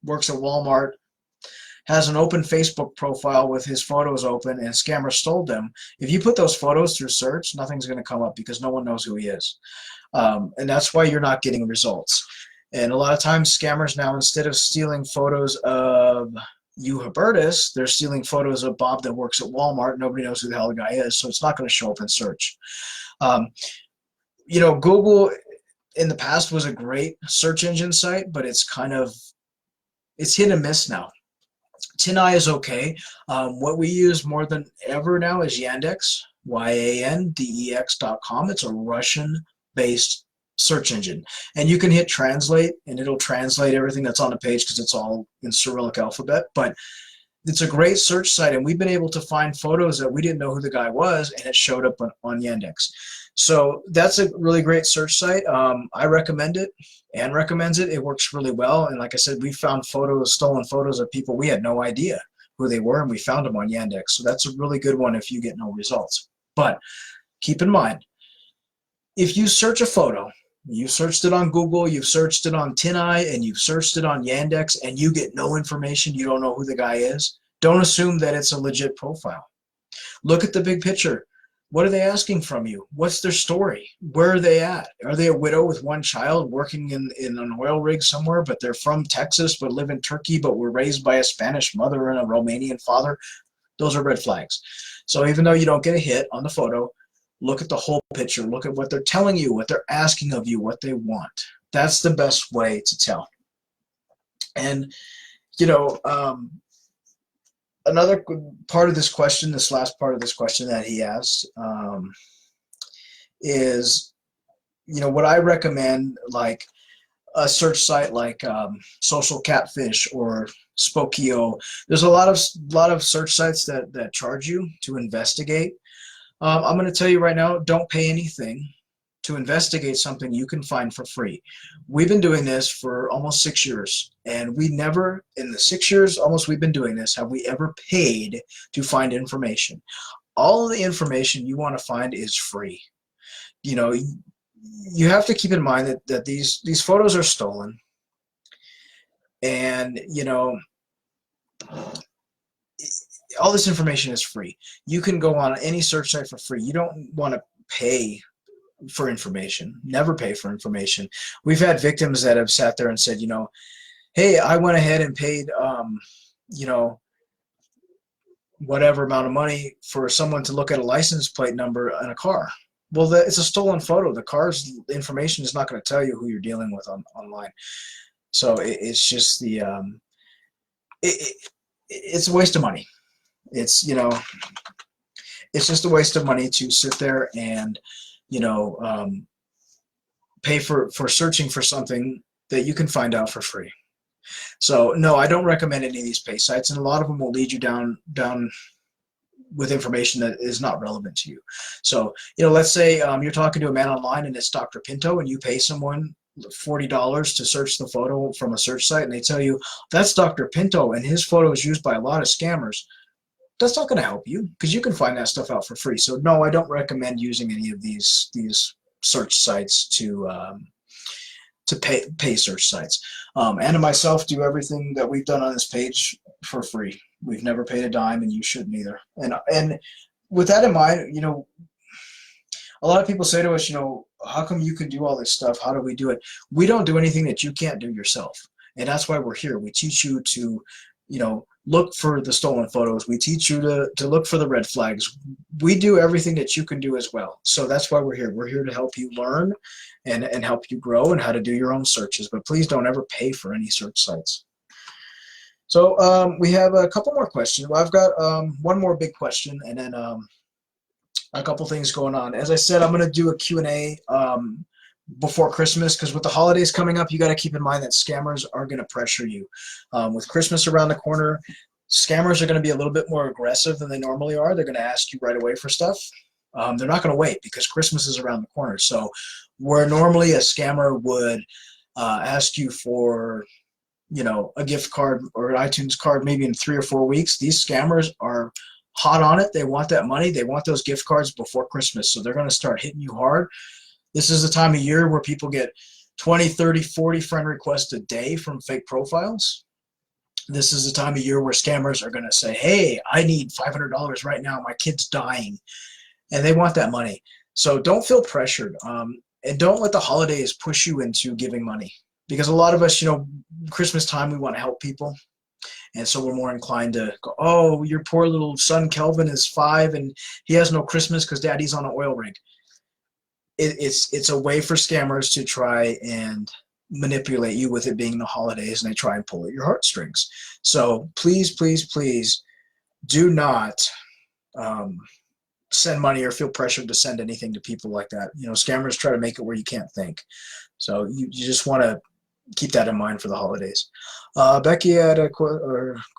works at Walmart, has an open Facebook profile with his photos open, and scammers stole them. If you put those photos through search, nothing's going to come up because no one knows who he is. And that's why you're not getting results. And a lot of times scammers now, instead of stealing photos of you, Hubertus, they're stealing photos of Bob that works at Walmart. Nobody knows who the hell the guy is, so it's not going to show up in search. Google in the past was a great search engine site, but it's hit and miss now. TinEye is okay. What we use more than ever now is Yandex, Yandex.com. It's a Russian-based search engine. And you can hit translate, and it'll translate everything that's on the page because it's all in Cyrillic alphabet. But it's a great search site, and we've been able to find photos that we didn't know who the guy was, and it showed up on Yandex. So that's a really great search site. I recommend it. Anne recommends it. It works really well. And like I said, we found stolen photos of people we had no idea who they were, and we found them on Yandex. So that's a really good one if you get no results. But keep in mind, if you search a photo, you searched it on Google, you've searched it on TinEye, and you've searched it on Yandex, and you get no information, you don't know who the guy is, don't assume that it's a legit profile. Look at the big picture. What are they asking from you? What's their story? Where are they at? Are they a widow with one child working in an oil rig somewhere, but they're from Texas but live in Turkey but were raised by a Spanish mother and a Romanian father? Those are red flags. So even though you don't get a hit on the photo, look at the whole picture. Look at what they're telling you, what they're asking of you, what they want. That's the best way to tell. And, another part of this question, this last part of this question that he asked, is, what I recommend, like, a search site like Social Catfish or Spokeo. There's a lot of search sites that charge you to investigate. I'm going to tell you right now, don't pay anything to investigate something you can find for free. We've been doing this for almost 6 years, and we never, in the 6 years almost we've been doing this, have we ever paid to find information. All of the information you want to find is free. You know, you have to keep in mind that these photos are stolen, and you know, all this information is free. You can go on any search site for free. You don't want to pay for information. Never pay for information. We've had victims that have sat there and said, you know, hey, I went ahead and paid, you know, whatever amount of money for someone to look at a license plate number in a car. Well, it's a stolen photo. The car's information is not going to tell you who you're dealing with online. So it's just it's a waste of money. It's, you know, it's just a waste of money to sit there and, you know, pay for searching for something that you can find out for free. So no, I don't recommend any of these pay sites, and a lot of them will lead you down with information that is not relevant to you. So, you know, let's say you're talking to a man online and it's Dr. Pinto, and you pay someone $40 to search the photo from a search site, and they tell you that's Dr. Pinto and his photo is used by a lot of scammers. That's not going to help you, because you can find that stuff out for free. So no, I don't recommend using any of these search sites to pay search sites. Anna and myself do everything that we've done on this page for free. We've never paid a dime, and you shouldn't either. And with that in mind, you know, a lot of people say to us, you know, how come you can do all this stuff? How do we do it? We don't do anything that you can't do yourself. And that's why we're here. We teach you to, you know, look for the stolen photos. We teach you to look for the red flags. We do everything that you can do as well. So that's why we're here. We're here to help you learn and help you grow and how to do your own searches. But please don't ever pay for any search sites. So we have a couple more questions. Well, I've got one more big question, and then a couple things going on. As I said, I'm going to do a Q&A before Christmas, because with the holidays coming up, you got to keep in mind that scammers are going to pressure you. With Christmas around the corner, scammers are going to be a little bit more aggressive than they normally are. They're going to ask you right away for stuff. They're not going to wait, because Christmas is around the corner. So where normally a scammer would ask you for, you know, a gift card or an iTunes card maybe in 3 or 4 weeks, these scammers are hot on it. They want that money. They want those gift cards before Christmas. So they're going to start hitting you hard. This is the time of year where people get 20, 30, 40 friend requests a day from fake profiles. This is the time of year where scammers are going to say, hey, I need $500 right now. My kid's dying. And they want that money. So don't feel pressured. And don't let the holidays push you into giving money. Because a lot of us, you know, Christmas time, we want to help people. And so we're more inclined to go, oh, your poor little son Kelvin is 5 and he has no Christmas because daddy's on an oil rig. It's a way for scammers to try and manipulate you with it being the holidays, and they try and pull at your heartstrings. So please, please, please do not send money or feel pressured to send anything to people like that. You know, scammers try to make it where you can't think. So you just want to keep that in mind for the holidays. Becky had a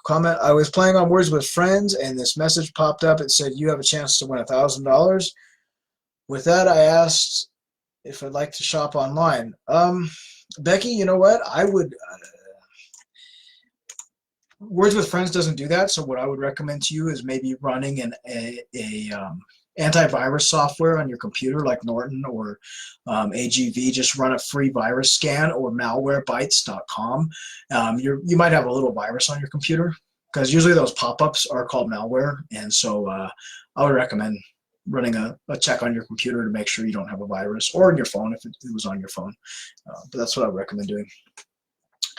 comment. I was playing on Words with Friends, and this message popped up. It said, you have a chance to win $1,000. With that, I asked if I'd like to shop online. Becky, you know what? I would. Words with Friends doesn't do that, so what I would recommend to you is maybe running a antivirus software on your computer, like Norton or AGV. Just run a free virus scan, or malwarebytes.com. You might have a little virus on your computer, because usually those pop-ups are called malware, and so I would recommend running a check on your computer to make sure you don't have a virus, or on your phone if it was on your phone. But that's what I would recommend doing.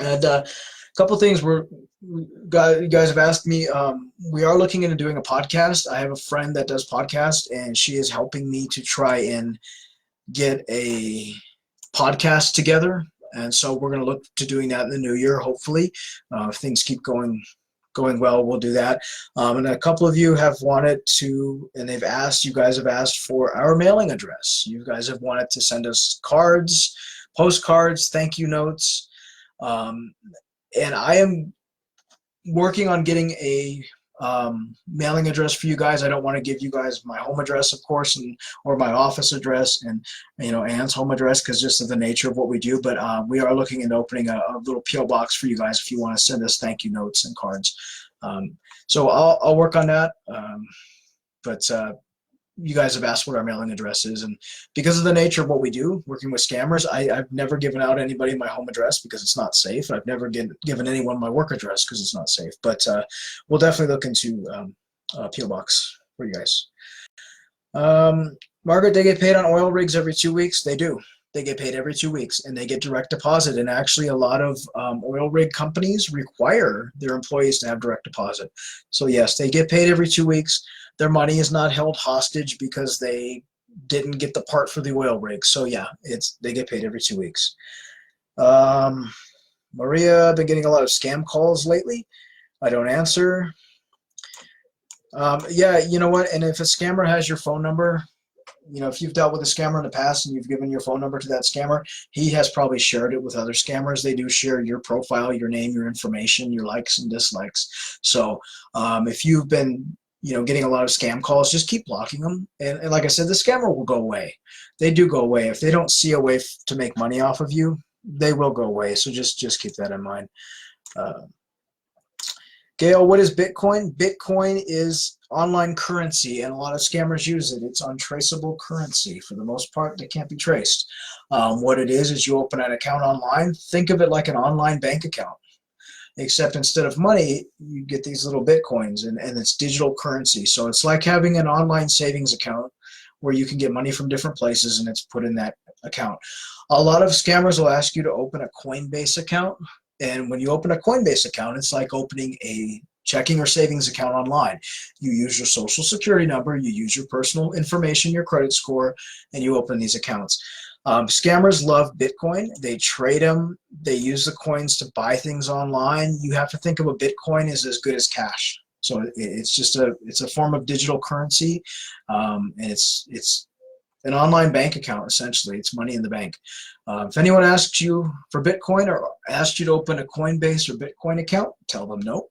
And a couple things you guys have asked me. We are looking into doing a podcast. I have a friend that does podcasts, and she is helping me to try and get a podcast together. And so we're going to look to doing that in the new year, hopefully. If things keep going well, we'll do that. And a couple of you have wanted to, and you guys have asked for our mailing address. You guys have wanted to send us cards, postcards, thank you notes, and I am working on getting a mailing address for you guys. I don't want to give you guys my home address, of course, or my office address, and Anne's home address, because just of the nature of what we do. But we are looking into opening a little PO box for you guys if you want to send us thank you notes and cards. So I'll work on that. But you guys have asked what our mailing address is, and because of the nature of what we do, working with scammers, I've never given out anybody my home address because it's not safe. I've never given anyone my work address because it's not safe. But we'll definitely look into a PO box for you guys. Margaret, they get paid on oil rigs every 2 weeks. They do. They get paid every 2 weeks, and they get direct deposit. And actually, a lot of oil rig companies require their employees to have direct deposit. So yes, they get paid every 2 weeks. Their money is not held hostage because they didn't get the part for the oil rig. So yeah, they get paid every 2 weeks. Maria, I've been getting a lot of scam calls lately. I don't answer. Yeah, you know what? And if a scammer has your phone number, if you've dealt with a scammer in the past and you've given your phone number to that scammer, he has probably shared it with other scammers. They do share your profile, your name, your information, your likes and dislikes. So if you've been getting a lot of scam calls, just keep blocking them. And like I said, the scammer will go away. They do go away. If they don't see a way to make money off of you, they will go away. So just keep that in mind. Gail, what is Bitcoin? Bitcoin is online currency, and a lot of scammers use it. It's untraceable currency. For the most part, they can't be traced. What it is you open an account online. Think of it like an online bank account, except instead of money, you get these little Bitcoins, and it's digital currency. So it's like having an online savings account where you can get money from different places, and it's put in that account. A lot of scammers will ask you to open a Coinbase account. And when you open a Coinbase account, it's like opening a checking or savings account online. You use your social security number, you use your personal information, your credit score, and you open these accounts. Scammers love Bitcoin. They trade them. They use the coins to buy things online. You have to think of a Bitcoin as good as cash. So it's a form of digital currency, and it's an online bank account, essentially. It's money in the bank. If anyone asks you for Bitcoin or asks you to open a Coinbase or Bitcoin account, tell them no.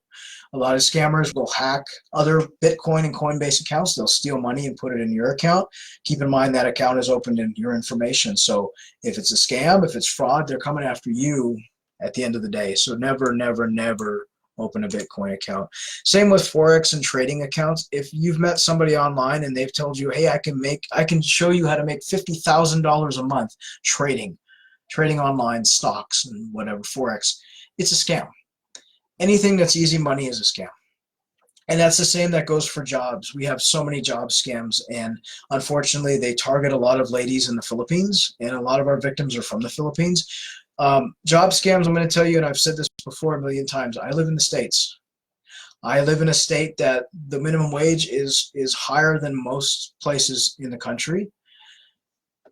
A lot of scammers will hack other Bitcoin and Coinbase accounts. They'll steal money and put it in your account. Keep in mind that account is opened in your information. So if it's a scam, if it's fraud, they're coming after you at the end of the day. So never, never, never open a Bitcoin account. Same with Forex and trading accounts. If you've met somebody online and they've told you, hey, I can show you how to make $50,000 a month trading online stocks and whatever, Forex, it's a scam. Anything that's easy money is a scam. And that's the same that goes for jobs. We have so many job scams, and unfortunately they target a lot of ladies in the Philippines, and a lot of our victims are from the Philippines. Job scams, I'm going to tell you, and I've said this before a million times, I live in the States. I live in a state that the minimum wage is higher than most places in the country.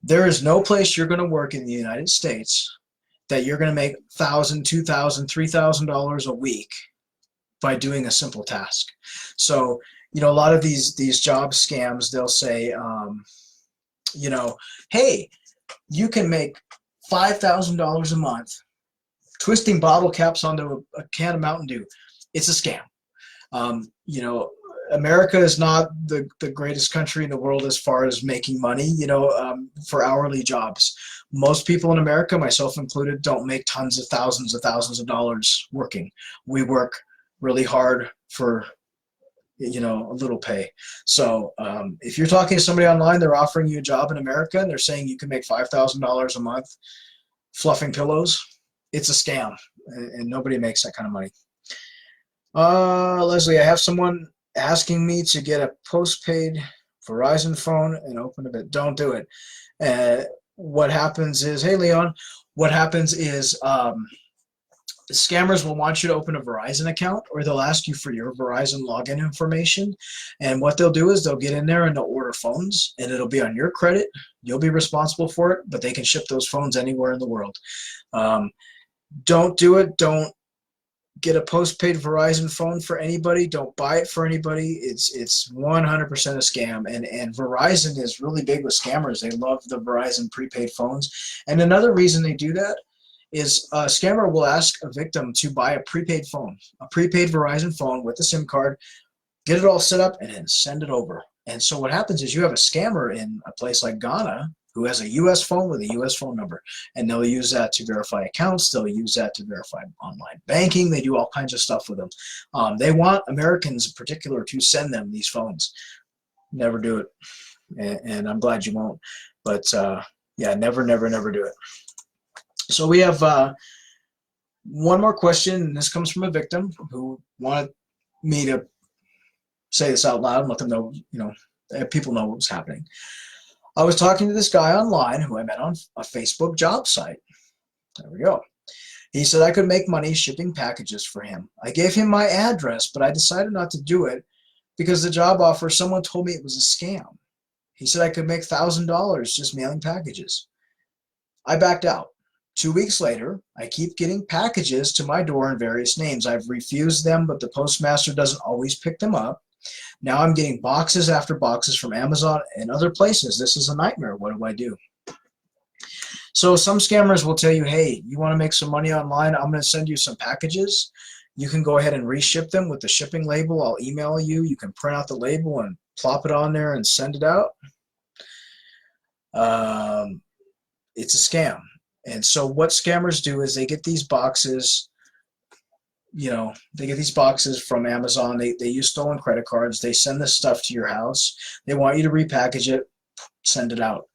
There is no place you're going to work in the United States that you're going to make $1,000, $2,000, $3,000 a week by doing a simple task. So, a lot of these job scams, they'll say, hey, you can make $5,000 a month twisting bottle caps onto a can of Mountain Dew. It's a scam. America is not the greatest country in the world as far as making money, for hourly jobs. Most people in America, myself included, don't make tons of thousands of dollars working. We work really hard for, a little pay. So if you're talking to somebody online, they're offering you a job in America, and they're saying you can make $5,000 a month fluffing pillows, it's a scam, and nobody makes that kind of money. Leslie, I have someone asking me to get a postpaid Verizon phone and open a bit. Don't do it. What happens is, hey, Leon, what happens is scammers will want you to open a Verizon account, or they'll ask you for your Verizon login information. And what they'll do is they'll get in there and they'll order phones, and it'll be on your credit. You'll be responsible for it, but they can ship those phones anywhere in the world. Don't do it. Don't get a postpaid Verizon phone for anybody. Don't buy it for anybody. It's 100% a scam. And Verizon is really big with scammers. They love the Verizon prepaid phones. And another reason they do that is a scammer will ask a victim to buy a prepaid phone, a prepaid Verizon phone with a SIM card, get it all set up, and then send it over. And so what happens is you have a scammer in a place like Ghana who has a U.S. phone with a U.S. phone number, and they'll use that to verify accounts. They'll use that to verify online banking. They do all kinds of stuff with them. They want Americans in particular to send them these phones. Never do it, and I'm glad you won't. But yeah, never, never, never do it. So we have one more question, and this comes from a victim who wanted me to say this out loud and let them know, people know what was happening. I was talking to this guy online who I met on a Facebook job site. There we go. He said I could make money shipping packages for him. I gave him my address, but I decided not to do it because the job offer, someone told me it was a scam. He said I could make $1,000 just mailing packages. I backed out. 2 weeks later, I keep getting packages to my door in various names. I've refused them, but the postmaster doesn't always pick them up. Now I'm getting boxes after boxes from Amazon and other places. This is a nightmare. What do I do? So some scammers will tell you, hey, you want to make some money online? I'm going to send you some packages. You can go ahead and reship them with the shipping label. I'll email you. You can print out the label and plop it on there and send it out. It's a scam. And so what scammers do is they get these boxes, they get these boxes from Amazon. They use stolen credit cards. They send this stuff to your house. They want you to repackage it, send it out.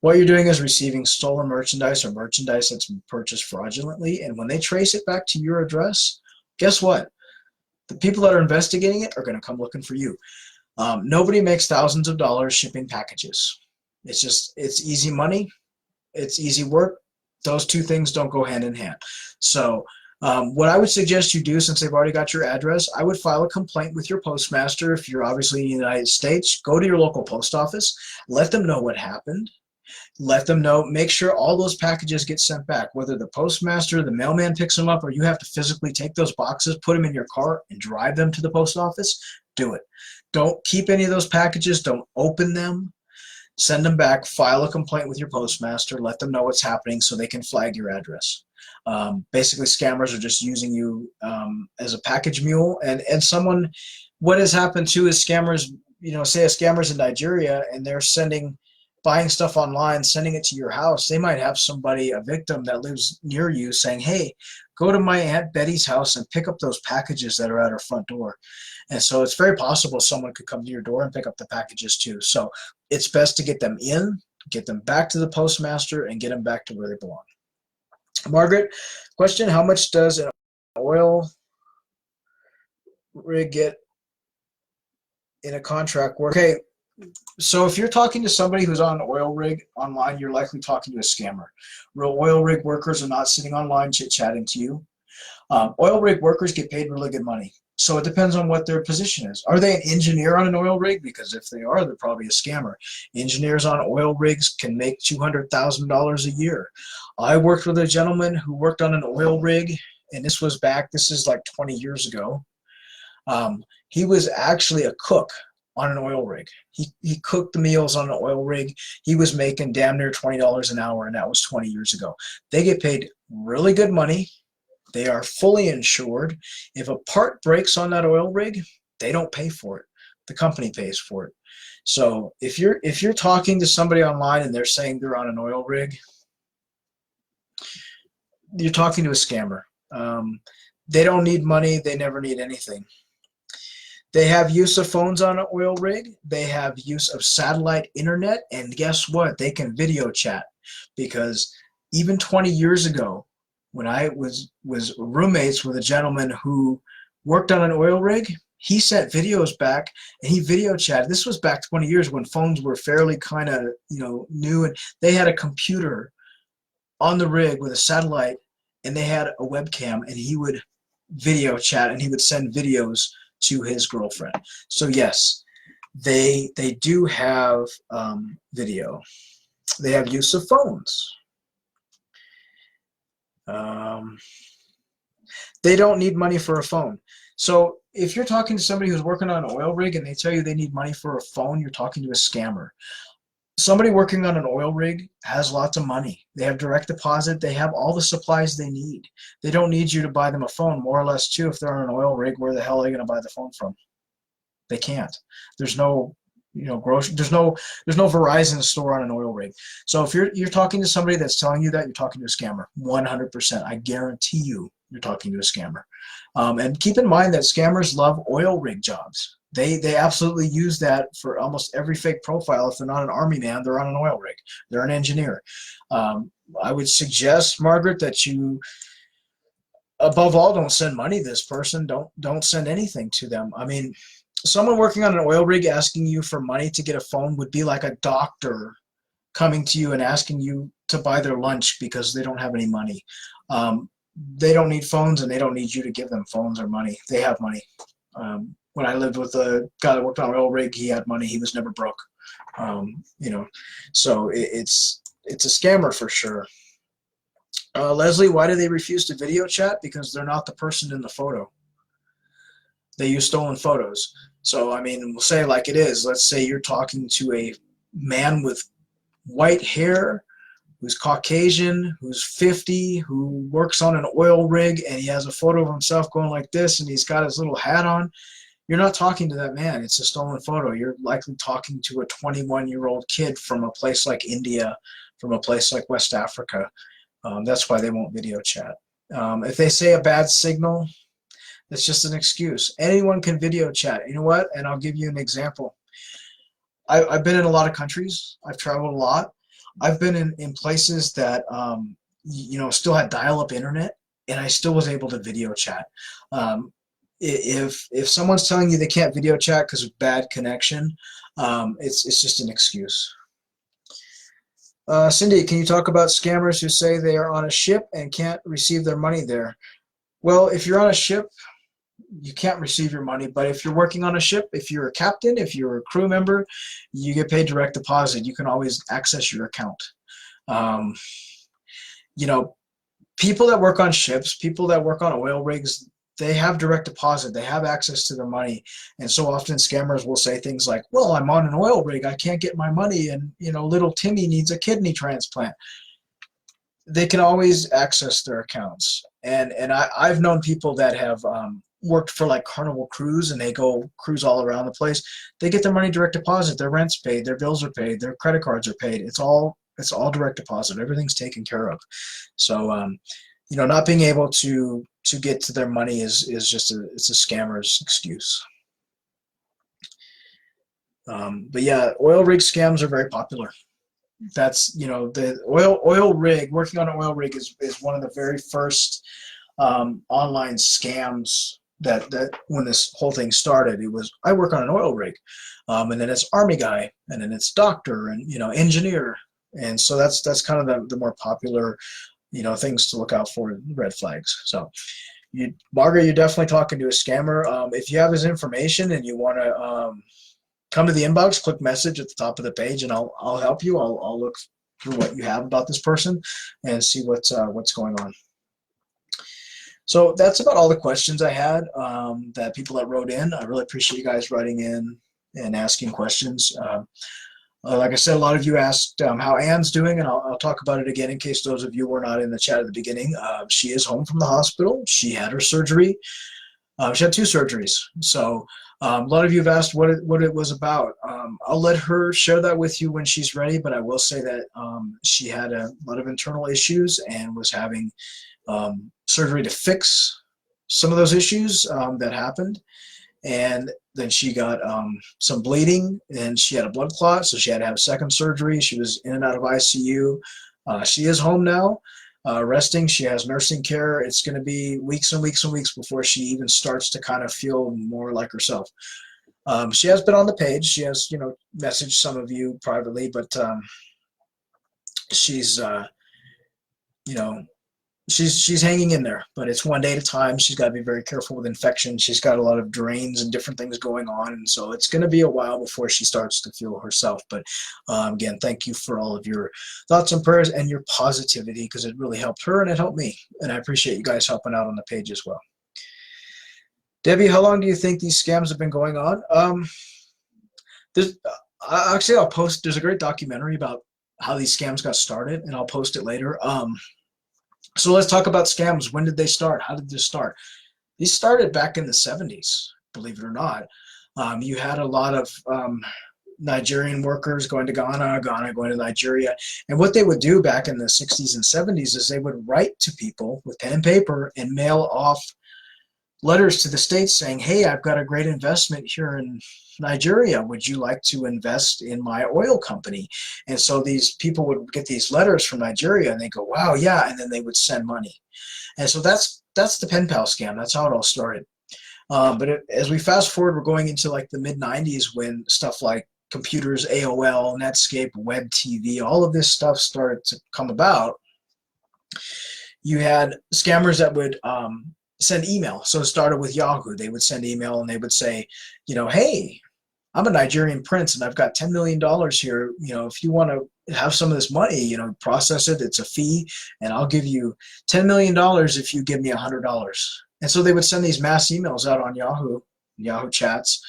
What you're doing is receiving stolen merchandise or merchandise that's been purchased fraudulently. And when they trace it back to your address, guess what? The people that are investigating it are going to come looking for you. Nobody makes thousands of dollars shipping packages. It's easy money. It's easy work. Those two things don't go hand in hand. So what I would suggest you do, since they've already got your address, I would file a complaint with your postmaster. If you're obviously in the United States, go to your local post office, let them know what happened, let them know, make sure all those packages get sent back, whether the postmaster, the mailman picks them up, or you have to physically take those boxes, put them in your car, and drive them to the post office. Do it. Don't keep any of those packages. Don't open them. Send them back, file a complaint with your postmaster, let them know what's happening so they can flag your address. Basically, scammers are just using you as a package mule. And someone, what has happened too is scammers, say a scammer's in Nigeria and they're buying stuff online, sending it to your house. They might have somebody, a victim that lives near you saying, hey, go to my Aunt Betty's house and pick up those packages that are at her front door. And so it's very possible someone could come to your door and pick up the packages too. So it's best to get them in, get them back to the postmaster, and get them back to where they belong. Margaret, question, how much does an oil rig get in a contract work? Okay, so if you're talking to somebody who's on an oil rig online, you're likely talking to a scammer. Real oil rig workers are not sitting online chit-chatting to you. Oil rig workers get paid really good money. So it depends on what their position is. Are they an engineer on an oil rig? Because if they are, they're probably a scammer. Engineers on oil rigs can make $200,000 a year. I worked with a gentleman who worked on an oil rig, and this is like 20 years ago. He was actually a cook on an oil rig. He cooked the meals on an oil rig. He was making damn near $20 an hour, and that was 20 years ago. They get paid really good money. They are fully insured. If a part breaks on that oil rig, they don't pay for it. The company pays for it. So if you're talking to somebody online and they're saying they're on an oil rig, you're talking to a scammer. They don't need money. They never need anything. They have use of phones on an oil rig. They have use of satellite internet. And guess what? They can video chat, because even 20 years ago, when I was roommates with a gentleman who worked on an oil rig, he sent videos back and he video chatted. This was back 20 years when phones were fairly kind of, new, and they had a computer on the rig with a satellite, and they had a webcam, and he would video chat and he would send videos to his girlfriend. So yes, they do have video. They have use of phones. They don't need money for a phone. So if you're talking to somebody who's working on an oil rig and they tell you they need money for a phone, you're talking to a scammer. Somebody working on an oil rig has lots of money. They have direct deposit. They have all the supplies they need. They don't need you to buy them a phone, more or less, too. If they're on an oil rig, where the hell are they going to buy the phone from? They can't. There's no, grocery. There's no Verizon store on an oil rig. So if you're talking to somebody that's telling you that, you're talking to a scammer. 100%. I guarantee you're talking to a scammer. And keep in mind that scammers love oil rig jobs. They absolutely use that for almost every fake profile. If they're not an army man, they're on an oil rig. They're an engineer. I would suggest, Margaret, that you, above all, don't send money to this person. Don't send anything to them. I mean, someone working on an oil rig asking you for money to get a phone would be like a doctor coming to you and asking you to buy their lunch because they don't have any money. They don't need phones, and they don't need you to give them phones or money. They have money. When I lived with a guy that worked on an oil rig, he had money. He was never broke. So it's a scammer for sure. Leslie, why do they refuse to video chat? Because they're not the person in the photo. They use stolen photos. So, I mean, we'll say like it is. Let's say you're talking to a man with white hair, who's Caucasian, who's 50, who works on an oil rig, and he has a photo of himself going like this, and he's got his little hat on. You're not talking to that man. It's a stolen photo. You're likely talking to a 21-year-old kid from a place like India, from a place like West Africa. That's why they won't video chat. If they say a bad signal, it's just an excuse. Anyone can video chat. You know what? And I'll give you an example. I've been in a lot of countries. I've traveled a lot. I've been in places that still had dial-up internet, and I still was able to video chat. If someone's telling you they can't video chat because of bad connection, it's just an excuse. Cindy, can you talk about scammers who say they are on a ship and can't receive their money there? Well, if you're on a ship, you can't receive your money, but if you're working on a ship, if you're a captain, if you're a crew member, you get paid direct deposit. You can always access your account. People that work on ships, people that work on oil rigs, they have direct deposit. They have access to their money. And so often scammers will say things like, well, I'm on an oil rig. I can't get my money. And, little Timmy needs a kidney transplant. They can always access their accounts. And I've known people that have worked for like Carnival Cruise, and they go cruise all around the place. They get their money direct deposit. Their rent's paid. Their bills are paid. Their credit cards are paid. It's all direct deposit. Everything's taken care of. So, not being able to get to their money is just it's a scammer's excuse. But yeah, oil rig scams are very popular. That's, the oil rig, working on an oil rig is one of the very first online scams that when this whole thing started. It was, I work on an oil rig, and then it's army guy, and then it's doctor, and engineer. And so that's kind of the more popular things to look out for, red flags. So Margaret, you're definitely talking to a scammer. If you have his information and you want to come to the inbox, click message at the top of the page, and I'll help you. I'll look through what you have about this person and see what's going on. So that's about all the questions I had that people that wrote in. I really appreciate you guys writing in and asking questions. Like I said, a lot of you asked how Anne's doing, and I'll talk about it again in case those of you were not in the chat at the beginning. She is home from the hospital. She had her surgery. She had 2 surgeries. So a lot of you have asked what it was about. I'll let her share that with you when she's ready, but I will say that she had a lot of internal issues and was having surgery to fix some of those issues that happened. And then she got some bleeding, and she had a blood clot, so she had to have a second surgery. She was in and out of ICU. She is home now, resting. She has nursing care. It's going to be weeks and weeks and weeks before she even starts to kind of feel more like herself. She has been on the page. She has, messaged some of you privately, but she's, she's hanging in there, but it's one day at a time. She's got to be very careful with infection. She's got a lot of drains and different things going on, and so it's going to be a while before she starts to feel herself. But again, thank you for all of your thoughts and prayers and your positivity, because it really helped her and it helped me, and I appreciate you guys helping out on the page as well. Debbie, how long do you think these scams have been going on? Actually, I'll post. There's a great documentary about how these scams got started, and I'll post it later. So let's talk about scams. When did they start? How did this start? These started back in the 70s, believe it or not. You had a lot of Nigerian workers going to Ghana, Ghana going to Nigeria. And what they would do back in the 60s and 70s is they would write to people with pen and paper and mail off letters to the States saying, hey, I've got a great investment here in Nigeria. Would you like to invest in my oil company? And so these people would get these letters from Nigeria and they go, wow, yeah. And then they would send money. And so that's the pen pal scam. That's how it all started. But as we fast forward, we're going into like the mid 90s when stuff like computers, AOL, Netscape, web TV, all of this stuff started to come about. You had scammers that would send email. So it started with Yahoo. They would send email and they would say, hey, I'm a Nigerian prince and I've got $10 million here. If you want to have some of this money, process it. It's a fee, and I'll give you $10 million if you give me $100. And so they would send these mass emails out on Yahoo chats,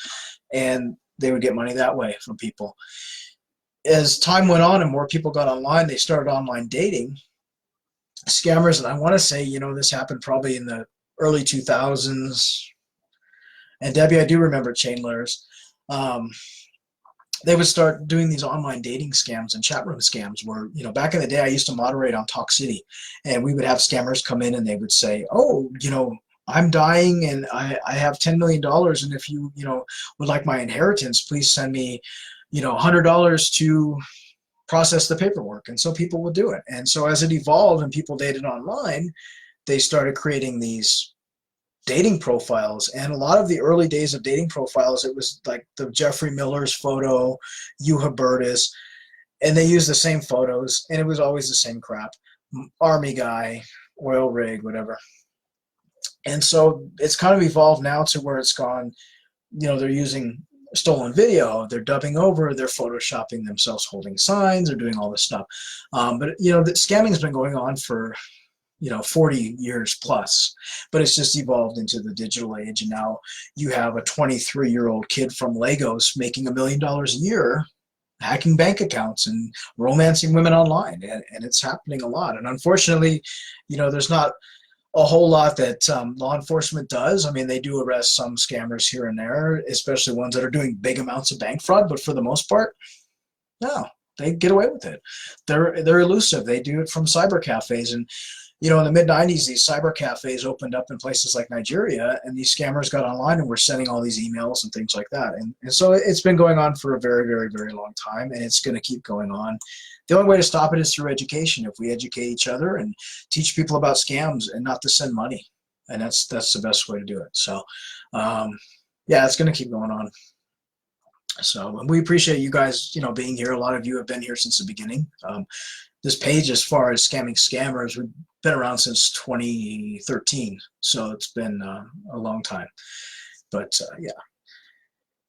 and they would get money that way from people. As time went on and more people got online, they started online dating. Scammers, and I want to say, this happened probably in the early 2000s. And Debbie, I do remember chain letters. They would start doing these online dating scams and chat room scams where, back in the day, I used to moderate on Talk City, and we would have scammers come in and they would say, oh, I'm dying and I have $10 million. And if you, would like my inheritance, please send me, $100 to process the paperwork. And so people would do it. And so as it evolved and people dated online, they started creating these dating profiles. And a lot of the early days of dating profiles, it was like the Jeffrey Miller's photo, Yuha Burtis, and they used the same photos, and it was always the same crap. Army guy, oil rig, whatever. And so it's kind of evolved now to where it's gone, they're using stolen video, they're dubbing over, they're photoshopping themselves holding signs, they're doing all this stuff. But the scamming has been going on for 40 years plus, but it's just evolved into the digital age. And now you have a 23-year-old kid from Lagos making $1 million a year, hacking bank accounts and romancing women online. And it's happening a lot. And unfortunately, there's not a whole lot that law enforcement does. I mean, they do arrest some scammers here and there, especially ones that are doing big amounts of bank fraud. But for the most part, no, they get away with it. They're elusive. They do it from cyber cafes. And in the mid-90s, these cyber cafes opened up in places like Nigeria, and these scammers got online and were sending all these emails and things like that. And so it's been going on for a very, very, very long time, and it's going to keep going on. The only way to stop it is through education. If we educate each other and teach people about scams and not to send money, and that's the best way to do it. So, yeah, it's going to keep going on. So we appreciate you guys, being here. A lot of you have been here since the beginning. This page, as far as scamming scammers, we've been around since 2013, so it's been a long time. But yeah.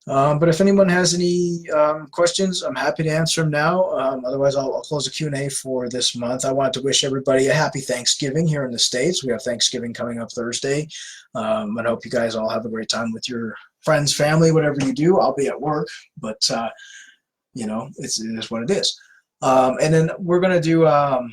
But if anyone has any questions, I'm happy to answer them now. Otherwise, I'll close the Q&A for this month. I wanted to wish everybody a happy Thanksgiving here in the States. We have Thanksgiving coming up Thursday. I hope you guys all have a great time with your friends, family, whatever you do. I'll be at work, but it is what it is. And then we're going to do a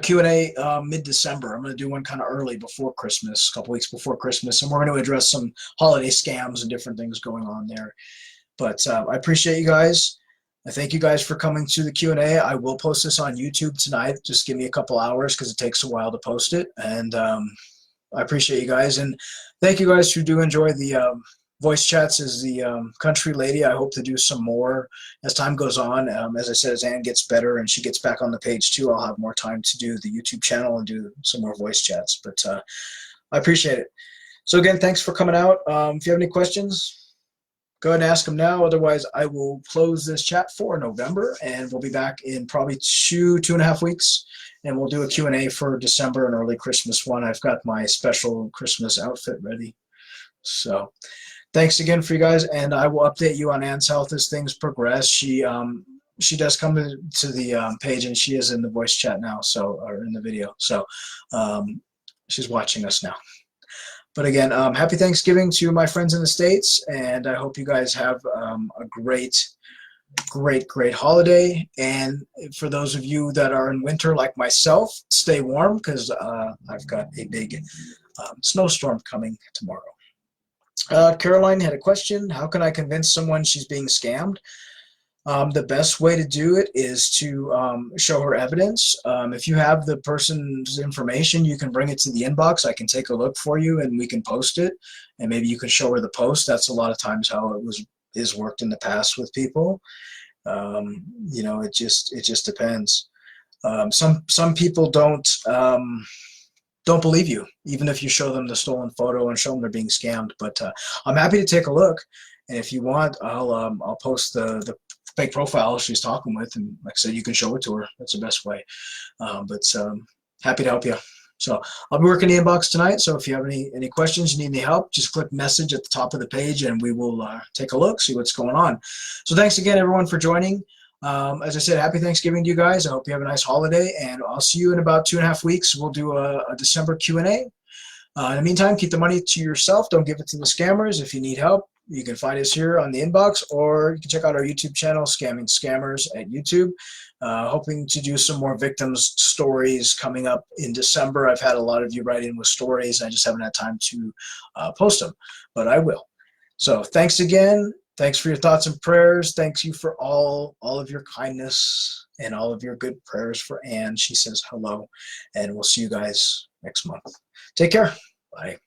Q&A mid-December. I'm going to do one kind of early before Christmas, a couple weeks before Christmas, and we're going to address some holiday scams and different things going on there. But I appreciate you guys. I thank you guys for coming to the Q&A. I will post this on YouTube tonight. Just give me a couple hours because it takes a while to post it. And I appreciate you guys. And thank you guys who do enjoy the voice chats as the country lady. I hope to do some more as time goes on. As I said, as Ann gets better and she gets back on the page too, I'll have more time to do the YouTube channel and do some more voice chats. But I appreciate it. So again, thanks for coming out. If you have any questions, Go ahead and ask them now. Otherwise, I will close this chat for November, and we'll be back in probably 2.5 weeks, and we'll do a Q&A for December and early Christmas one. I've got my special Christmas outfit ready. So thanks again for you guys, and I will update you on Anne's health as things progress. She does come to the page, and she is in the voice chat now, or in the video. So she's watching us now. But again, happy Thanksgiving to my friends in the States, and I hope you guys have a great holiday. And for those of you that are in winter like myself, stay warm, because I've got a big snowstorm coming tomorrow. Caroline had a question. How can I convince someone she's being scammed? The best way to do it is to show her evidence. If you have the person's information, you can bring it to the inbox. I can take a look for you, and we can post it. And maybe you can show her the post. That's a lot of times how it is worked in the past with people. You know, it just depends. Some people don't believe you, even if you show them the stolen photo and show them they're being scammed. But I'm happy to take a look. And if you want, I'll post the fake profile she's talking with, and like I said, you can show it to her. That's the best way. But happy to help you. So I'll be working the inbox tonight. So if you have any questions, you need any help, just click message at the top of the page, and we will take a look, see what's going on. So thanks again, everyone, for joining. As I said, happy Thanksgiving to you guys. I hope you have a nice holiday, and I'll see you in about 2.5 weeks. We'll do a December Q&A. In the meantime, keep the money to yourself. Don't give it to the scammers. If you need help, you can find us here on the inbox, or you can check out our YouTube channel, Scamming Scammers at YouTube. Hoping to do some more victims stories coming up in December. I've had a lot of you write in with stories. I just haven't had time to post them, but I will. So thanks again. Thanks for your thoughts and prayers. Thanks you for all of your kindness and all of your good prayers for Anne. She says hello, and we'll see you guys next month. Take care. Bye.